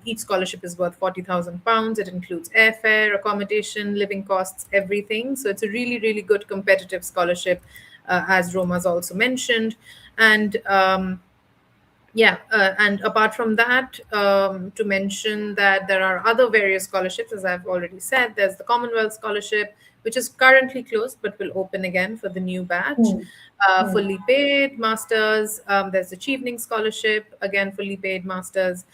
Each scholarship is worth £40,000. It includes airfare, accommodation, living costs, everything. So it's a really, really good competitive scholarship, as Roma's also mentioned. And and apart from that, to mention that there are other various scholarships, as I've already said. There's the Commonwealth Scholarship, which is currently closed but will open again for the new batch. Fully paid masters. There's the Chevening Scholarship, again fully paid masters,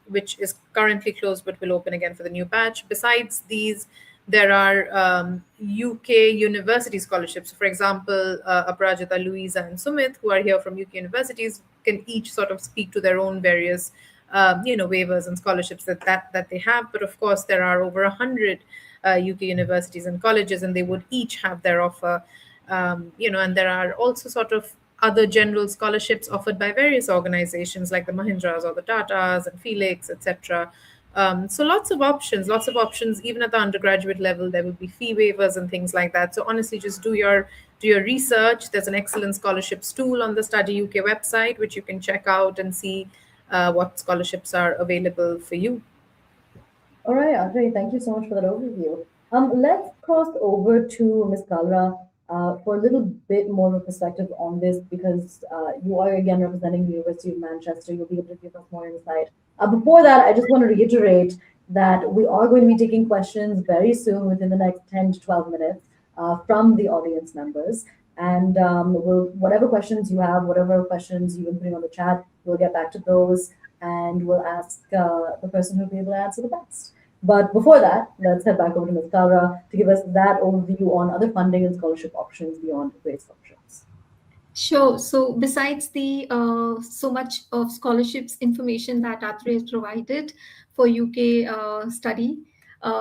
which is currently closed but will open again for the new batch. Besides these, there are UK university scholarships. For example, Aparajita, Louisa, and Sumit, who are here from UK universities, can each sort of speak to their own various, waivers and scholarships that they have. But of course, there are over 100 UK universities and colleges, and they would each have their offer. And there are also sort of other general scholarships offered by various organizations like the Mahindras or the Tatas and Felix, etc. So lots of options. Even at the undergraduate level, there will be fee waivers and things like that. So honestly, just do your research. There's an excellent scholarships tool on the Study UK website, which you can check out and see what scholarships are available for you. All right, Audrey, thank you so much for that overview. Let's cross over to Ms. Kalra for a little bit more of a perspective on this, because you are again representing the University of Manchester. You'll be able to give us more insight. Before that, I just want to reiterate that we are going to be taking questions very soon, within the next 10 to 12 minutes, from the audience members. And whatever questions you have, whatever questions you've been putting on the chat, we'll get back to those, and we'll ask the person who'll be able to answer the best. But before that, let's head back over to Ms. Kalra to give us that overview on other funding and scholarship options beyond grade scholarships. Sure. So besides the so much of scholarships information that Athray has provided for UK study,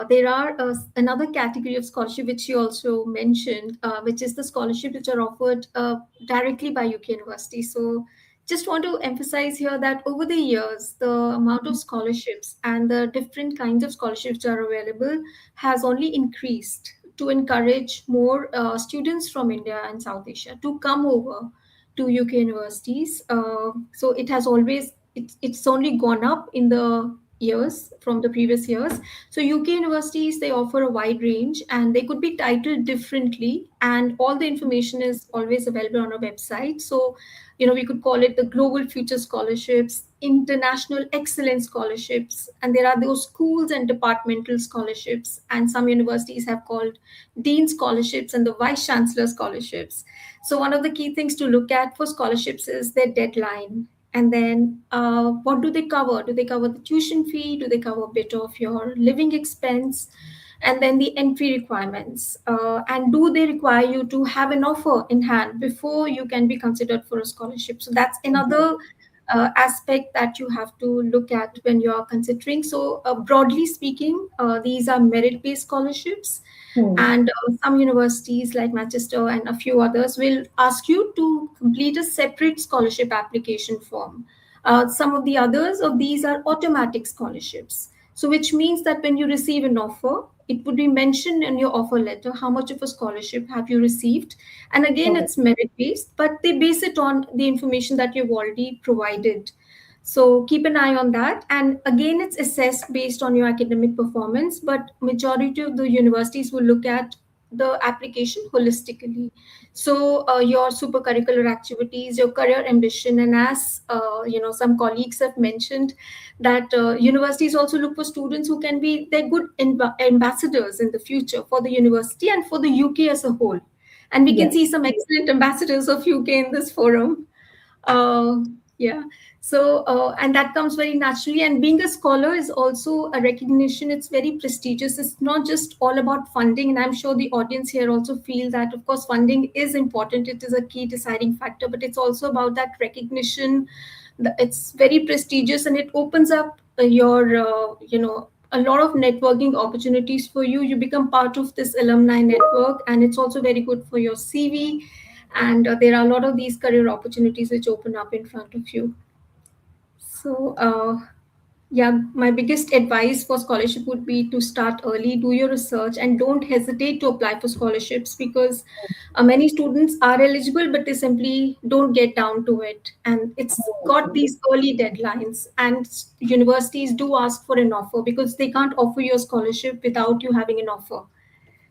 there are another category of scholarship which you also mentioned, which is the scholarship which are offered directly by UK universities. So just want to emphasize here that over the years, the amount of scholarships and the different kinds of scholarships that are available has only increased to encourage more students from India and South Asia to come over to UK universities. So it has always, it's only gone up in the years from the previous years. So UK universities, they offer a wide range, and they could be titled differently, and all the information is always available on our website. So we could call it the Global Future Scholarships, International Excellence Scholarships, and there are those schools and departmental scholarships, and some universities have called Dean Scholarships and the Vice Chancellor Scholarships. So one of the key things to look at for scholarships is their deadline. And then what do they cover? Do they cover the tuition fee? Do they cover a bit of your living expense? And then the entry requirements. And do they require you to have an offer in hand before you can be considered for a scholarship? So that's another aspect that you have to look at when you are considering. So broadly speaking, these are merit-based scholarships. And some universities like Manchester and a few others will ask you to complete a separate scholarship application form. Some of the others of these are automatic scholarships. So which means that when you receive an offer, it would be mentioned in your offer letter how much of a scholarship have you received. And again, it's merit-based, but they base it on the information that you've already provided. So keep an eye on that. And again, it's assessed based on your academic performance, but majority of the universities will look at the application holistically. So your super curricular activities, your career ambition, and as some colleagues have mentioned, that universities also look for students who can be they're good ambassadors in the future for the university and for the UK as a whole. And we can Yes. see some excellent ambassadors of UK in this forum. Uh, yeah. So, and that comes very naturally. And being a scholar is also a recognition. It's very prestigious. It's not just all about funding. And I'm sure the audience here also feel that, of course, funding is important. It is a key deciding factor, but it's also about that recognition. It's very prestigious and it opens up a lot of networking opportunities for you. You become part of this alumni network, and it's also very good for your CV. And there are a lot of these career opportunities which open up in front of you. So yeah, my biggest advice for scholarship would be to start early, do your research, and don't hesitate to apply for scholarships, because many students are eligible but they simply don't get down to it, and it's got these early deadlines, and universities do ask for an offer because they can't offer you a scholarship without you having an offer.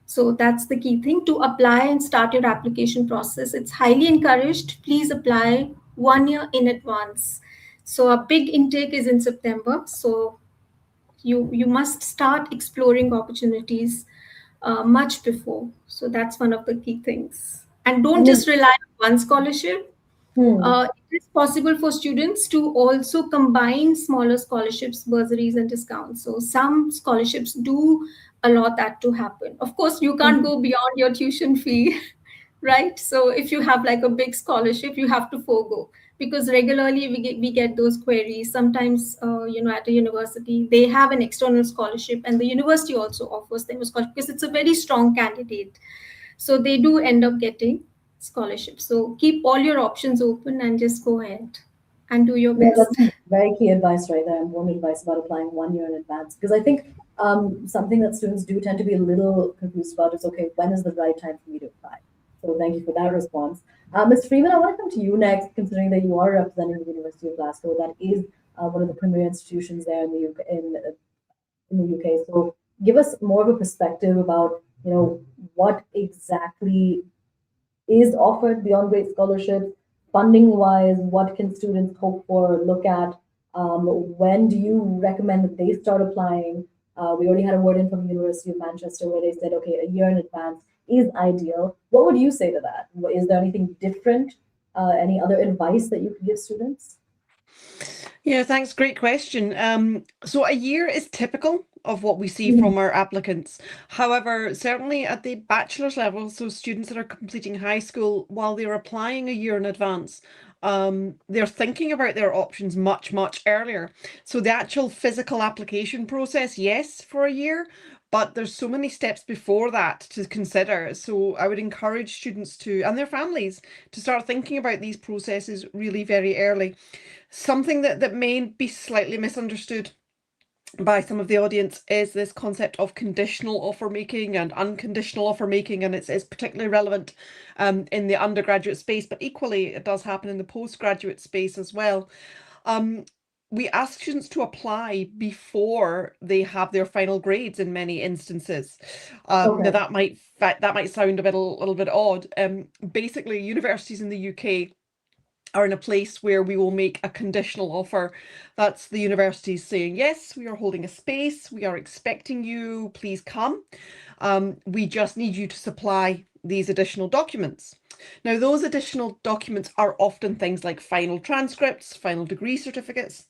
So that's the key thing, to apply and start your application process. It's highly encouraged. Please apply 1 year in advance. So a big intake is in September. So you must start exploring opportunities much before. So that's one of the key things. And don't just rely on one scholarship. It is possible for students to also combine smaller scholarships, bursaries, and discounts. So some scholarships do allow that to happen. Of course, you can't go beyond your tuition fee, right? So if you have like a big scholarship, you have to forego, because regularly we get those queries. Sometimes, at a university, they have an external scholarship, and the university also offers them a scholarship because it's a very strong candidate. So they do end up getting scholarships. So keep all your options open and just go ahead and do your Yeah, best. that's some very key advice right there, important advice about applying 1 year in advance. Because I think something that students do tend to be a little confused about is, okay, when is the right time for me to apply? So thank you for that response. Ms. Freeman, I want to come to you next, considering that you are representing the University of Glasgow. That is one of the premier institutions there in the UK. In the UK. So give us more of a perspective about, what exactly is offered beyond great scholarships, funding wise, what can students hope for, look at? When do you recommend that they start applying? We already had a word in from the University of Manchester where they said, okay, a year in advance is ideal. What would you say to that? Is there anything different? Any other advice that you could give students? Yeah, thanks. Great question. So a year is typical of what we see from our applicants. However, certainly at the bachelor's level, so students that are completing high school, while they're applying a year in advance, they're thinking about their options much, much earlier. So the actual physical application process, yes, for a year, but there's so many steps before that to consider. So I would encourage students to, and their families, to start thinking about these processes really very early. Something that may be slightly misunderstood by some of the audience is this concept of conditional offer making and unconditional offer making, and it's particularly relevant in the undergraduate space, but equally it does happen in the postgraduate space as well. We ask students to apply before they have their final grades in many instances. Now that might sound a little bit odd. Basically, universities in the UK are in a place where we will make a conditional offer. That's the university saying, yes, we are holding a space, we are expecting you, please come. We just need you to supply these additional documents. Now, those additional documents are often things like final transcripts, final degree certificates,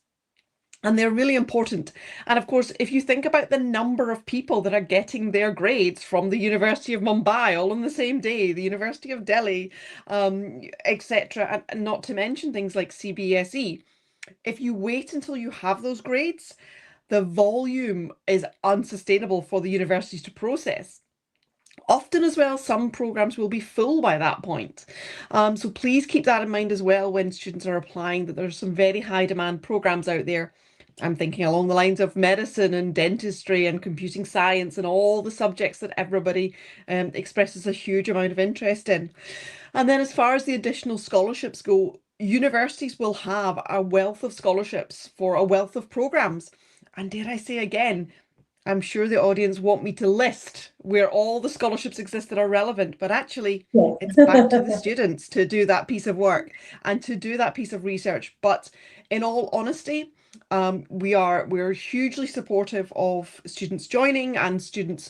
and they're really important. And of course, if you think about the number of people that are getting their grades from the University of Mumbai all on the same day, the University of Delhi, etc., and not to mention things like CBSE, if you wait until you have those grades, the volume is unsustainable for the universities to process. Often as well, some programs will be full by that point. So please keep that in mind as well when students are applying, that there's some very high demand programs out there. I'm thinking along the lines of medicine and dentistry and computing science and all the subjects that everybody expresses a huge amount of interest in. And then as far as the additional scholarships go, universities will have a wealth of scholarships for a wealth of programs. And dare I say again, I'm sure the audience want me to list where all the scholarships exist that are relevant, but actually Yes. it's back to the students to do that piece of work and to do that piece of research. But in all honesty, we're hugely supportive of students joining and students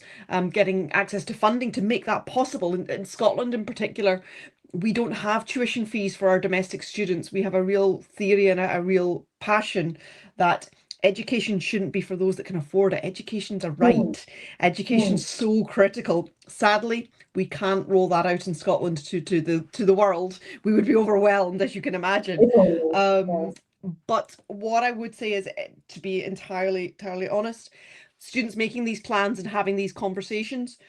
getting access to funding to make that possible. In Scotland in particular, we don't have tuition fees for our domestic students. We have a real theory and a real passion that education shouldn't be for those that can afford it. Education's a right. Education's so critical. Sadly, we can't roll that out in Scotland to the world. We would be overwhelmed, as you can imagine. Yes. But what I would say is, to be entirely honest, students making these plans and having these conversations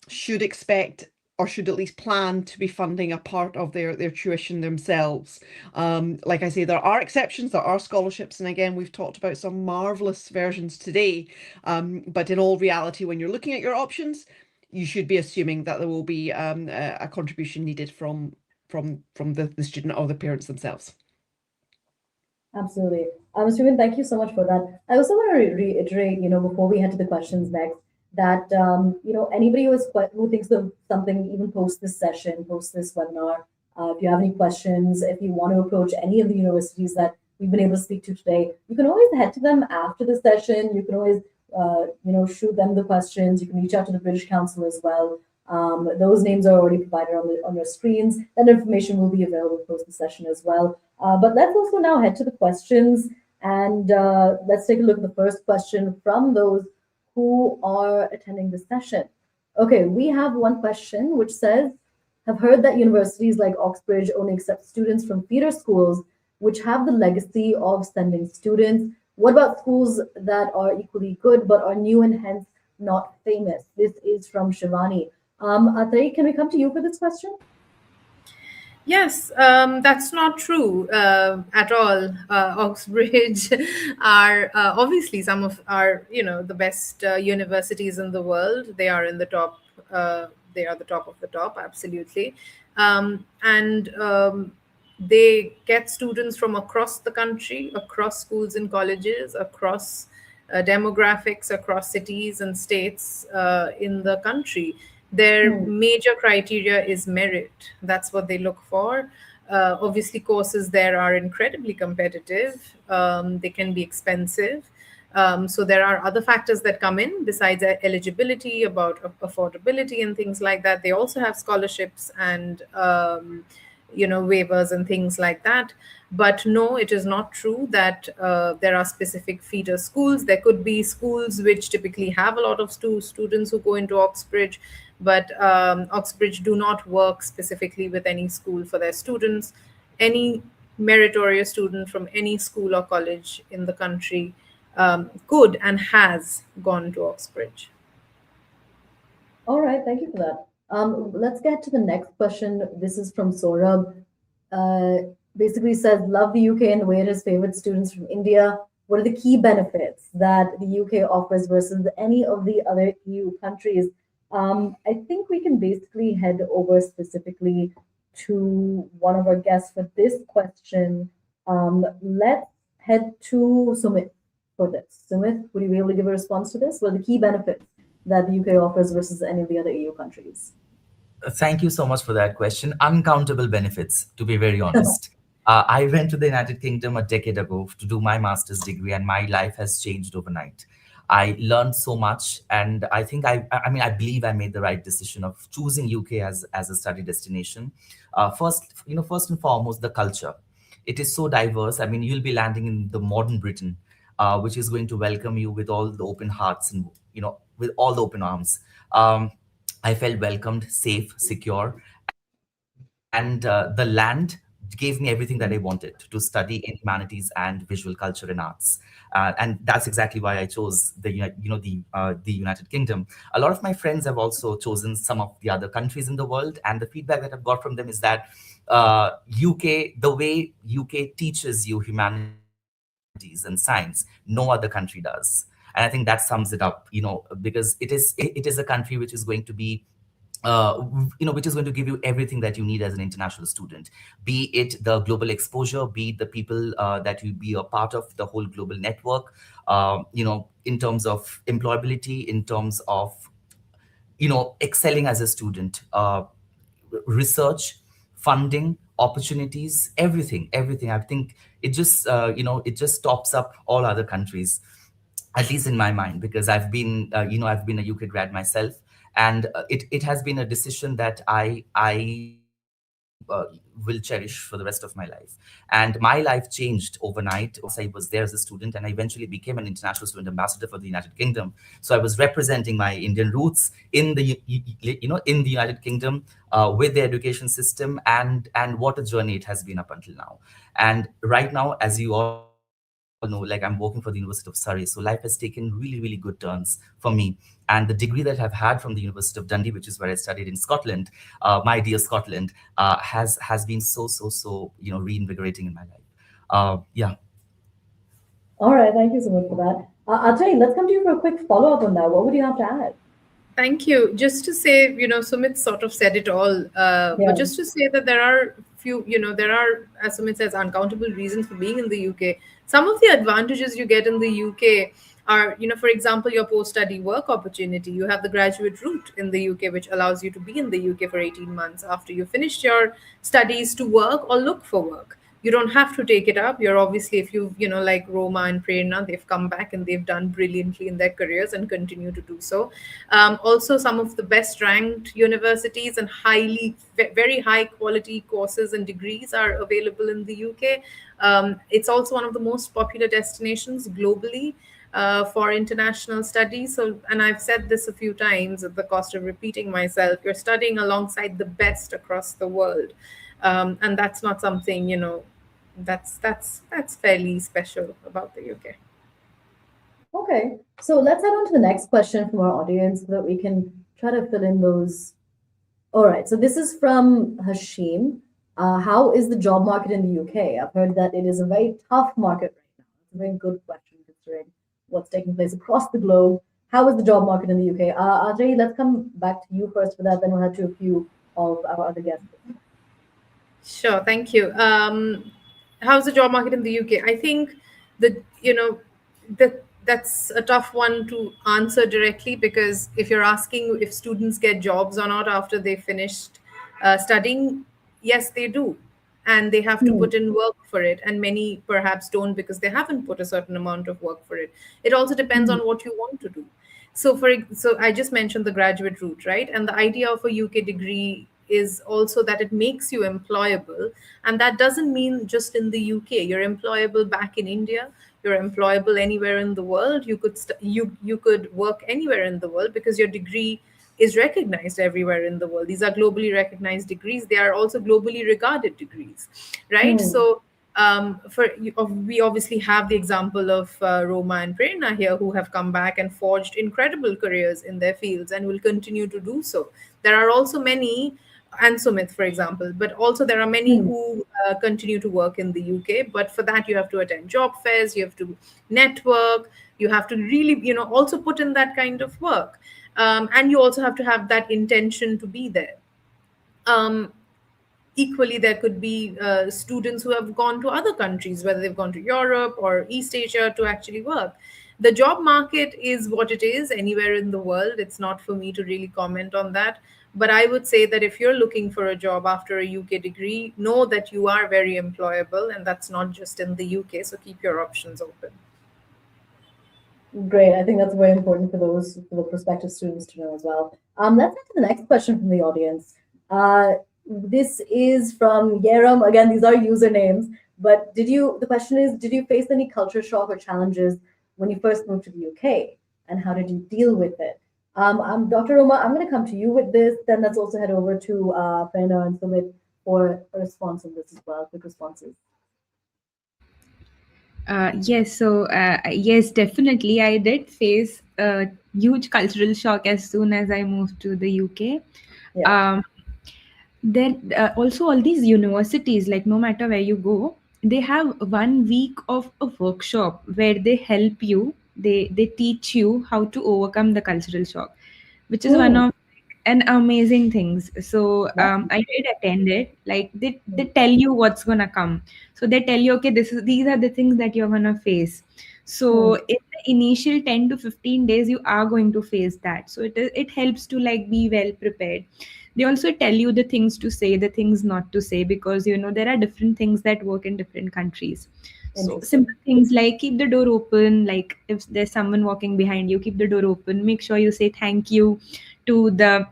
should expect or should at least plan to be funding a part of their tuition themselves. Like I say, there are exceptions, there are scholarships, and again, we've talked about some marvelous versions today. But in all reality, when you're looking at your options, you should be assuming that there will be a contribution needed from the student or the parents themselves. Absolutely. Srivan, thank you so much for that. I also want to reiterate, before we head to the questions next, that anybody who thinks of something, even post this session, post this webinar, if you have any questions, if you want to approach any of the universities that we've been able to speak to today, you can always head to them after the session. You can always, shoot them the questions. You can reach out to the British Council as well. Those names are already provided on your screens. That information will be available post the session as well. But let's also now head to the questions, and let's take a look at the first question from those who are attending the session. Okay, we have one question which says, have heard that universities like Oxbridge only accept students from feeder schools which have the legacy of sending students. What about schools that are equally good but are new and hence not famous? This is from Shivani. Atari, can we come to you for this question? Yes, that's not true at all. Oxbridge are obviously some of our, the best universities in the world. They are in the top. They are the top of the top, absolutely, and they get students from across the country, across schools and colleges, across demographics, across cities and states in the country. Their major criteria is merit. That's what they look for. Obviously, courses there are incredibly competitive. They can be expensive. So there are other factors that come in besides eligibility, about affordability and things like that. They also have scholarships and waivers and things like that. But no, it is not true that there are specific feeder schools. There could be schools which typically have a lot of students who go into Oxbridge, but Oxbridge do not work specifically with any school for their students. Any meritorious student from any school or college in the country could and has gone to Oxbridge. All right, thank you for that. Let's get to the next question. This is from Saurabh. Basically says, love the UK and the way it has favored students from India. What are the key benefits that the UK offers versus any of the other EU countries? I think we can basically head over specifically to one of our guests for this question. Let's head to Sumit for this. Sumit, would you be able to give a response to this? What are the key benefits that the UK offers versus any of the other EU countries? Thank you so much for that question. Uncountable benefits, to be very honest. I went to the United Kingdom a decade ago to do my master's degree, and my life has changed overnight. I learned so much, and I think I believe I made the right decision of choosing UK as a study destination. First and foremost, the culture. It is so diverse. I mean, you'll be landing in the modern Britain, which is going to welcome you with all the open hearts and with all the open arms. I felt welcomed, safe, secure, and the land gave me everything that I wanted to study in humanities and visual culture and arts. And that's exactly why I chose the United Kingdom. A lot of my friends have also chosen some of the other countries in the world, and the feedback that I've got from them is that UK, the way UK teaches you humanities and science, no other country does. And I think that sums it up, because it is a country which is going to be which is going to give you everything that you need as an international student, be it the global exposure, be it the people that you be a part of the whole global network, in terms of employability, in terms of, excelling as a student, research, funding, opportunities, everything. I think it just tops up all other countries, at least in my mind, because I've been a UK grad myself, and it has been a decision that I will cherish for the rest of my life. And my life changed overnight once I was there as a student, and I eventually became an international student ambassador for the United Kingdom. So I was representing my Indian roots in in the United Kingdom, with the education system, and what a journey it has been up until now. And right now, as you all know, like, I'm working for the University of Surrey, so life has taken really good turns for me. And the degree that I've had from the University of Dundee, which is where I studied in Scotland, my dear Scotland, has been so reinvigorating in my life. Yeah. All right, thank you so much for that. Ajay, let's come to you for a quick follow-up on that. What would you have to add? Thank you. Just to say, Sumit sort of said it all, Yeah. but just to say that there are few, there are, as Sumit says, uncountable reasons for being in the UK. Some of the advantages you get in the UK are, for example, your post-study work opportunity. You have the graduate route in the UK, which allows you to be in the UK for 18 months after you finished your studies to work or look for work. You don't have to take it up. You're obviously, if like Roma and Prerna, they've come back and they've done brilliantly in their careers and continue to do so. Also, some of the best ranked universities and very high quality courses and degrees are available in the UK. It's also one of the most popular destinations globally for international studies. So, and I've said this a few times at the cost of repeating myself, you're studying alongside the best across the world. And that's not something, that's fairly special about the UK. Okay, so let's head on to the next question from our audience so that we can try to fill in those. All right, so this is from Hashim. How is the job market in the UK? I've heard that it is a very tough market right now. It's a very good question considering what's taking place across the globe. How is the job market in the UK? Ajay, let's come back to you first for that, then we'll head to a few of our other guests. Sure, thank you. How's the job market in the UK? I think that's a tough one to answer directly, because if you're asking if students get jobs or not after they finished studying, yes, they do. And they have to put in work for it. And many perhaps don't because they haven't put a certain amount of work for it. It also depends on what you want to do. So I just mentioned the graduate route, right? And the idea of a UK degree is also that it makes you employable. And that doesn't mean just in the UK. You're employable back in India. You're employable anywhere in the world. You could work anywhere in the world because your degree is recognized everywhere in the world. These are globally recognized degrees. They are also globally regarded degrees, right? So we obviously have the example of Roma and Prerna here, who have come back and forged incredible careers in their fields and will continue to do so. There are also many, and Sumit, for example, but also there are many who continue to work in the UK. But for that, you have to attend job fairs, you have to network, you have to really, also put in that kind of work. And you also have to have that intention to be there. Equally, there could be students who have gone to other countries, whether they've gone to Europe or East Asia to actually work. The job market is what it is anywhere in the world. It's not for me to really comment on that. But I would say that if you're looking for a job after a UK degree, know that you are very employable, and that's not just in the UK. So keep your options open. Great. I think that's very important for the prospective students to know as well. Let's get to the next question from the audience. This is from Yeram. Again, these are usernames, but the question is, did you face any culture shock or challenges when you first moved to the UK, and how did you deal with it? Dr. Roma, I'm going to come to you with this. Then let's also head over to Prerna and Sumit for a response on this as well, quick responses. Yes, definitely. I did face a huge cultural shock as soon as I moved to the UK. Yeah. Then also all these universities, like no matter where you go, they have 1 week of a workshop where they help you, they teach you how to overcome the cultural shock, which is one of and amazing things. So That's I did attend it. Like they tell you what's gonna come. So they tell you, okay, these are the things that you're gonna face. So mm, in the initial 10 to 15 days, you are going to face that. So it helps to like be well prepared. They also tell you the things to say, the things not to say, because there are different things that work in different countries. So simple interesting. things like keep the door open, like if there's someone walking behind you, keep the door open, make sure you say thank you to the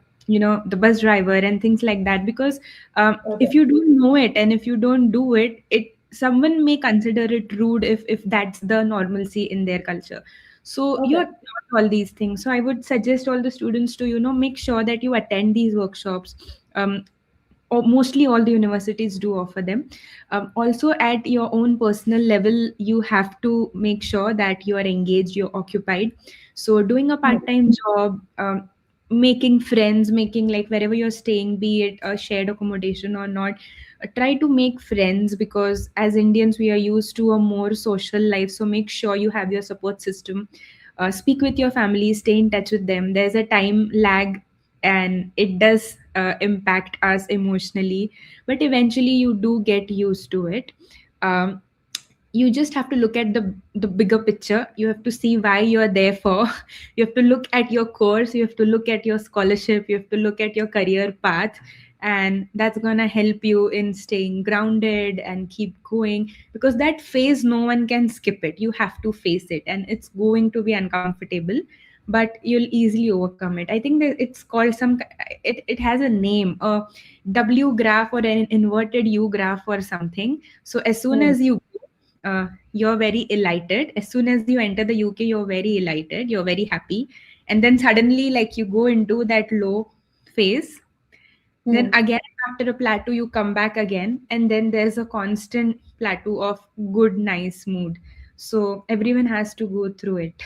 bus driver and things like that, because Okay. if you don't know it and if you don't do it, someone may consider it rude if that's the normalcy in their culture. So you're Okay. taught all these things. So I would suggest all the students to make sure that you attend these workshops. Or mostly all the universities do offer them. Also, at your own personal level, you have to make sure that you are engaged, you're occupied. So, doing a Mm, part time job, making friends, making like wherever you're staying, be it a shared accommodation or not, try to make friends, because as Indians, we are used to a more social life. So, make sure you have your support system. Speak with your family, stay in touch with them. There's a time lag and it does impact us emotionally, but eventually you do get used to it. um, you just have to look at the bigger picture. You have to see why you are there for. You have to look at your course, you have to look at your scholarship, you have to look at your career path, and that's going to help you in staying grounded and keep going, because that phase, no one can skip it. You have to face it, and it's going to be uncomfortable, but you'll easily overcome it. I think that it's called it has a name, a W graph or an inverted U graph or something. So as soon mm, as you're very elated. As soon as you enter the UK, you're very elated, you're very happy, and then suddenly, like, you go into that low phase. Then mm. again, after a plateau, you come back again, and then there's a constant plateau of good, nice mood. So everyone has to go through it.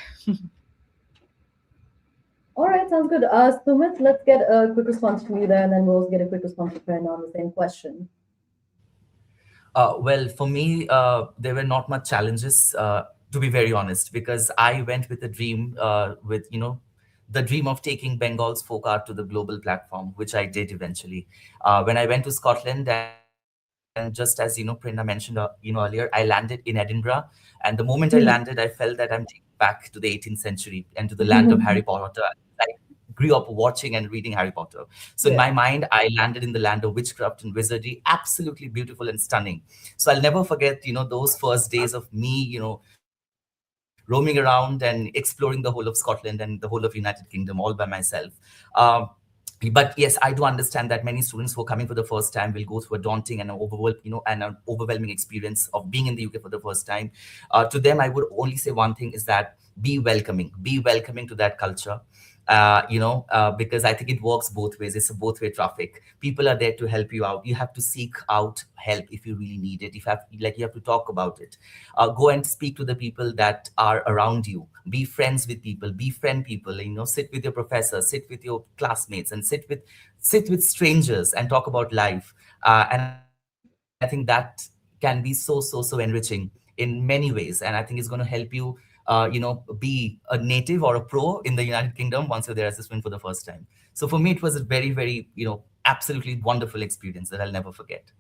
All right, sounds good. Sumit, let's get a quick response from you there, and then we'll also get a quick response from Prerna on the same question. Well, for me, there were not much challenges, to be very honest, because I went with a dream, the dream of taking Bengal's folk art to the global platform, which I did eventually. When I went to Scotland, and just as Prerna mentioned, earlier, I landed in Edinburgh, and the moment I landed, I Hmm. felt that I'm taken back to the 18th century and to the land of Harry Potter. I grew up watching and reading Harry Potter. So in my Yeah. mind, I landed in the land of witchcraft and wizardry, absolutely beautiful and stunning. So I'll never forget, those first days of me, roaming around and exploring the whole of Scotland and the whole of United Kingdom all by myself. But yes, I do understand that many students who are coming for the first time will go through a daunting and an overwhelming experience of being in the UK for the first time. To them, I would only say one thing is that be welcoming to that culture. Because I think it works both ways. It's a both way traffic. People are there to help you out. You have to seek out help if you really need it. You have to talk about it. Go and speak to the people that are around you. Be friends with people. Befriend people. Sit with your professors, sit with your classmates, and sit with strangers and talk about life. And I think that can be so enriching in many ways. And I think it's going to help you be a native or a pro in the United Kingdom once you're there as a student for the first time. So for me, it was a very, very, absolutely wonderful experience that I'll never forget.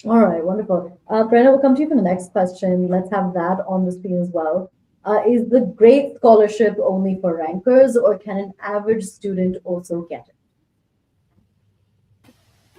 All right, wonderful. Prerna, we'll come to you for the next question. Let's have that on the screen as well. Is the great scholarship only for rankers, or can an average student also get it?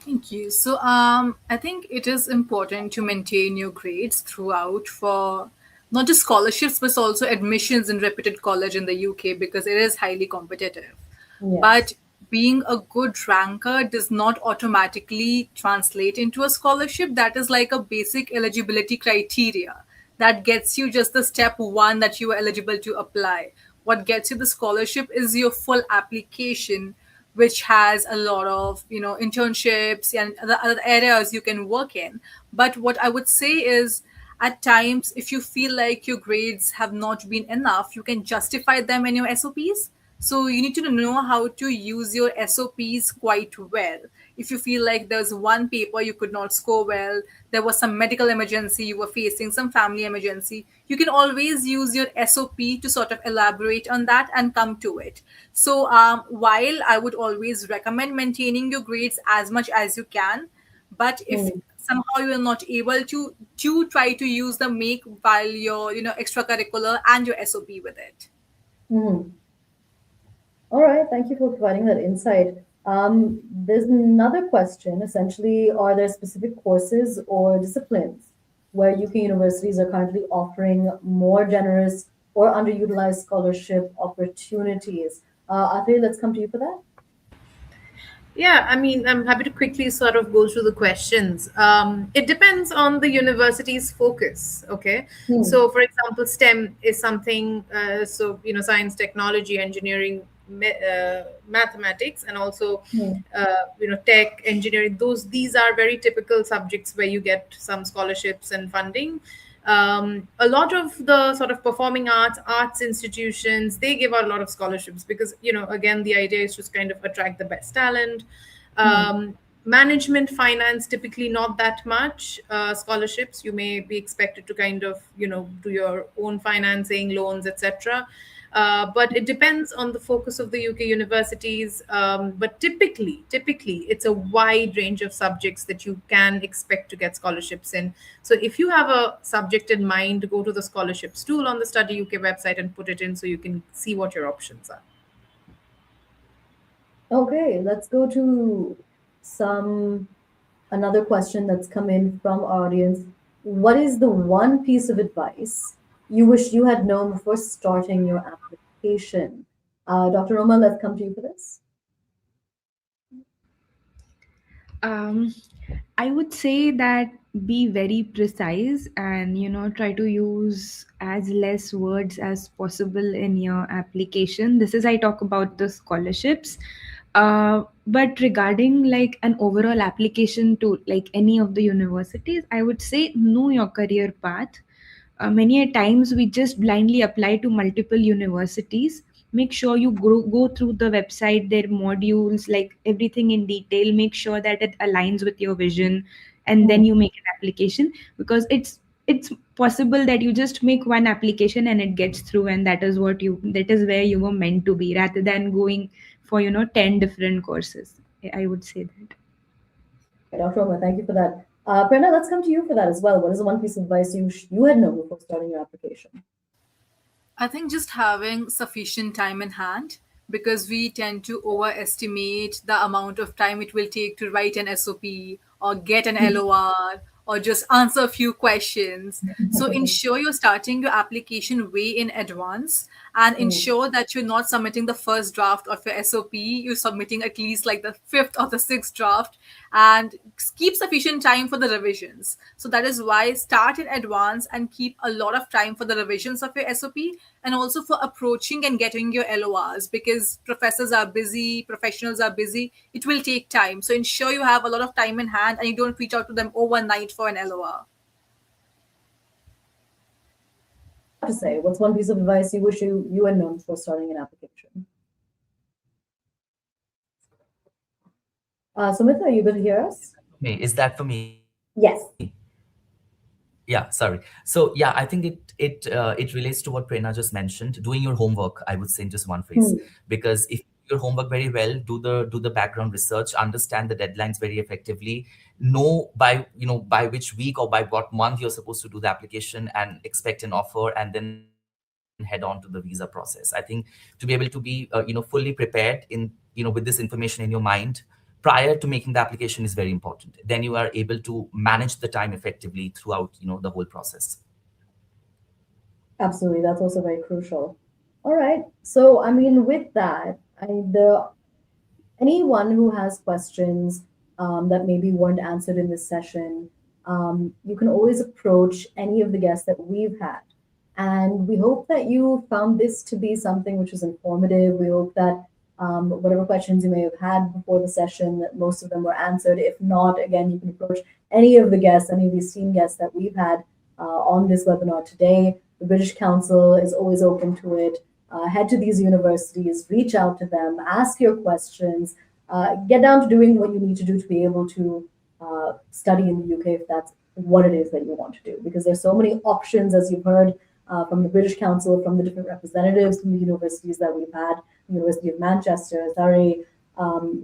Thank you. So, I think it is important to maintain your grades throughout for not just scholarships, but also admissions in reputed college in the UK, because it is highly competitive. Yes. But being a good ranker does not automatically translate into a scholarship. That is like a basic eligibility criteria that gets you just the step one that you are eligible to apply. What gets you the scholarship is your full application, which has a lot of internships and other areas you can work in. But what I would say is, at times, if you feel like your grades have not been enough, you can justify them in your SOPs. So you need to know how to use your SOPs quite well. If you feel like there's one paper you could not score well, there was some medical emergency you were facing, some family emergency, you can always use your SOP to sort of elaborate on that and come to it. So while I would always recommend maintaining your grades as much as you can, but if somehow you're not able to try to use the make while you're extracurricular and your SOP with it. Mhm. All right, thank you for providing that insight. There's another question. Essentially, are there specific courses or disciplines where UK universities are currently offering more generous or underutilized scholarship opportunities? Athe, let's come to you for that. Yeah, I mean, I'm happy to quickly sort of go through the questions. It depends on the university's focus. Okay. So, for example, STEM is something, science, technology, engineering, mathematics, and also, tech, engineering. These are very typical subjects where you get some scholarships and funding. A lot of the sort of performing arts institutions, they give out a lot of scholarships because, again, the idea is just kind of attract the best talent. Management, finance, typically not that much scholarships. You may be expected to kind of do your own financing, loans, etc. But it depends on the focus of the UK universities. But typically, it's a wide range of subjects that you can expect to get scholarships in. So if you have a subject in mind, go to the scholarships tool on the Study UK website and put it in so you can see what your options are. Okay, let's go to another question that's come in from our audience. What is the one piece of advice you wish you had known before starting your application? Dr. Roma, let's come to you for this. I would say that be very precise and try to use as less words as possible in your application. This is I talk about the scholarships. But regarding like an overall application to like any of the universities, I would say know your career path. Many a times we just blindly apply to multiple universities. Make sure you go through the website, their modules, like everything in detail. Make sure that it aligns with your vision, and then you make an application, because it's possible that you just make one application and it gets through, and that is where you were meant to be, rather than going for 10 different courses. I would say that. Dr. Roma, thank you for that. Prerna, let's come to you for that as well. What is the one piece of advice you had known before starting your application? I think just having sufficient time in hand, because we tend to overestimate the amount of time it will take to write an SOP or get an LOR or just answer a few questions. So ensure you're starting your application way in advance, and ensure that you're not submitting the first draft of your SOP. You're submitting at least like the fifth or the sixth draft, and keep sufficient time for the revisions. So that is why start in advance and keep a lot of time for the revisions of your SOP, and also for approaching and getting your LORs, because professors are busy, professionals are busy. It will take time. So ensure you have a lot of time in hand and you don't reach out to them overnight for an LOR. To say, what's one piece of advice you wish you had known before starting an application? Sumit, are you able to hear us? Hey, is that for me? Yes. Yeah, sorry. So yeah, I think it relates to what Prerna just mentioned. Doing your homework, I would say in just one phrase, because if your homework very well, do the background research, understand the deadlines very effectively, know by which week or by what month you're supposed to do the application, and expect an offer, and then head on to the visa process. I think to be able to be fully prepared in with this information in your mind prior to making the application is very important. Then you are able to manage the time effectively throughout the whole process. Absolutely, that's also very crucial. All right, so I mean, with that, anyone who has questions that maybe weren't answered in this session, you can always approach any of the guests that we've had. And we hope that you found this to be something which is informative. We hope that whatever questions you may have had before the session, that most of them were answered. If not, again, you can approach any of the guests, any of the esteemed guests that we've had on this webinar today. The British Council is always open to it. head to these universities, reach out to them, ask your questions, get down to doing what you need to do to be able to study in the UK if that's what it is that you want to do. Because there's so many options, as you've heard from the British Council, from the different representatives from the universities that we've had, the University of Manchester, Surrey,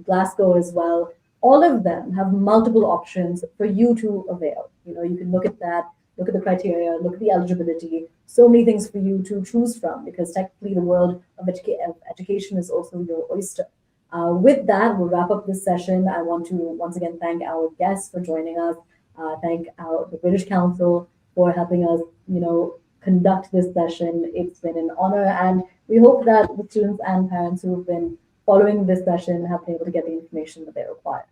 Glasgow as well. All of them have multiple options for you to avail. You can look at that, look at the criteria, look at the eligibility, so many things for you to choose from, because technically the world of education is also your oyster. With that, we'll wrap up this session. I want to once again thank our guests for joining us, thank the British Council for helping us, conduct this session. It's been an honor, and we hope that the students and parents who have been following this session have been able to get the information that they require.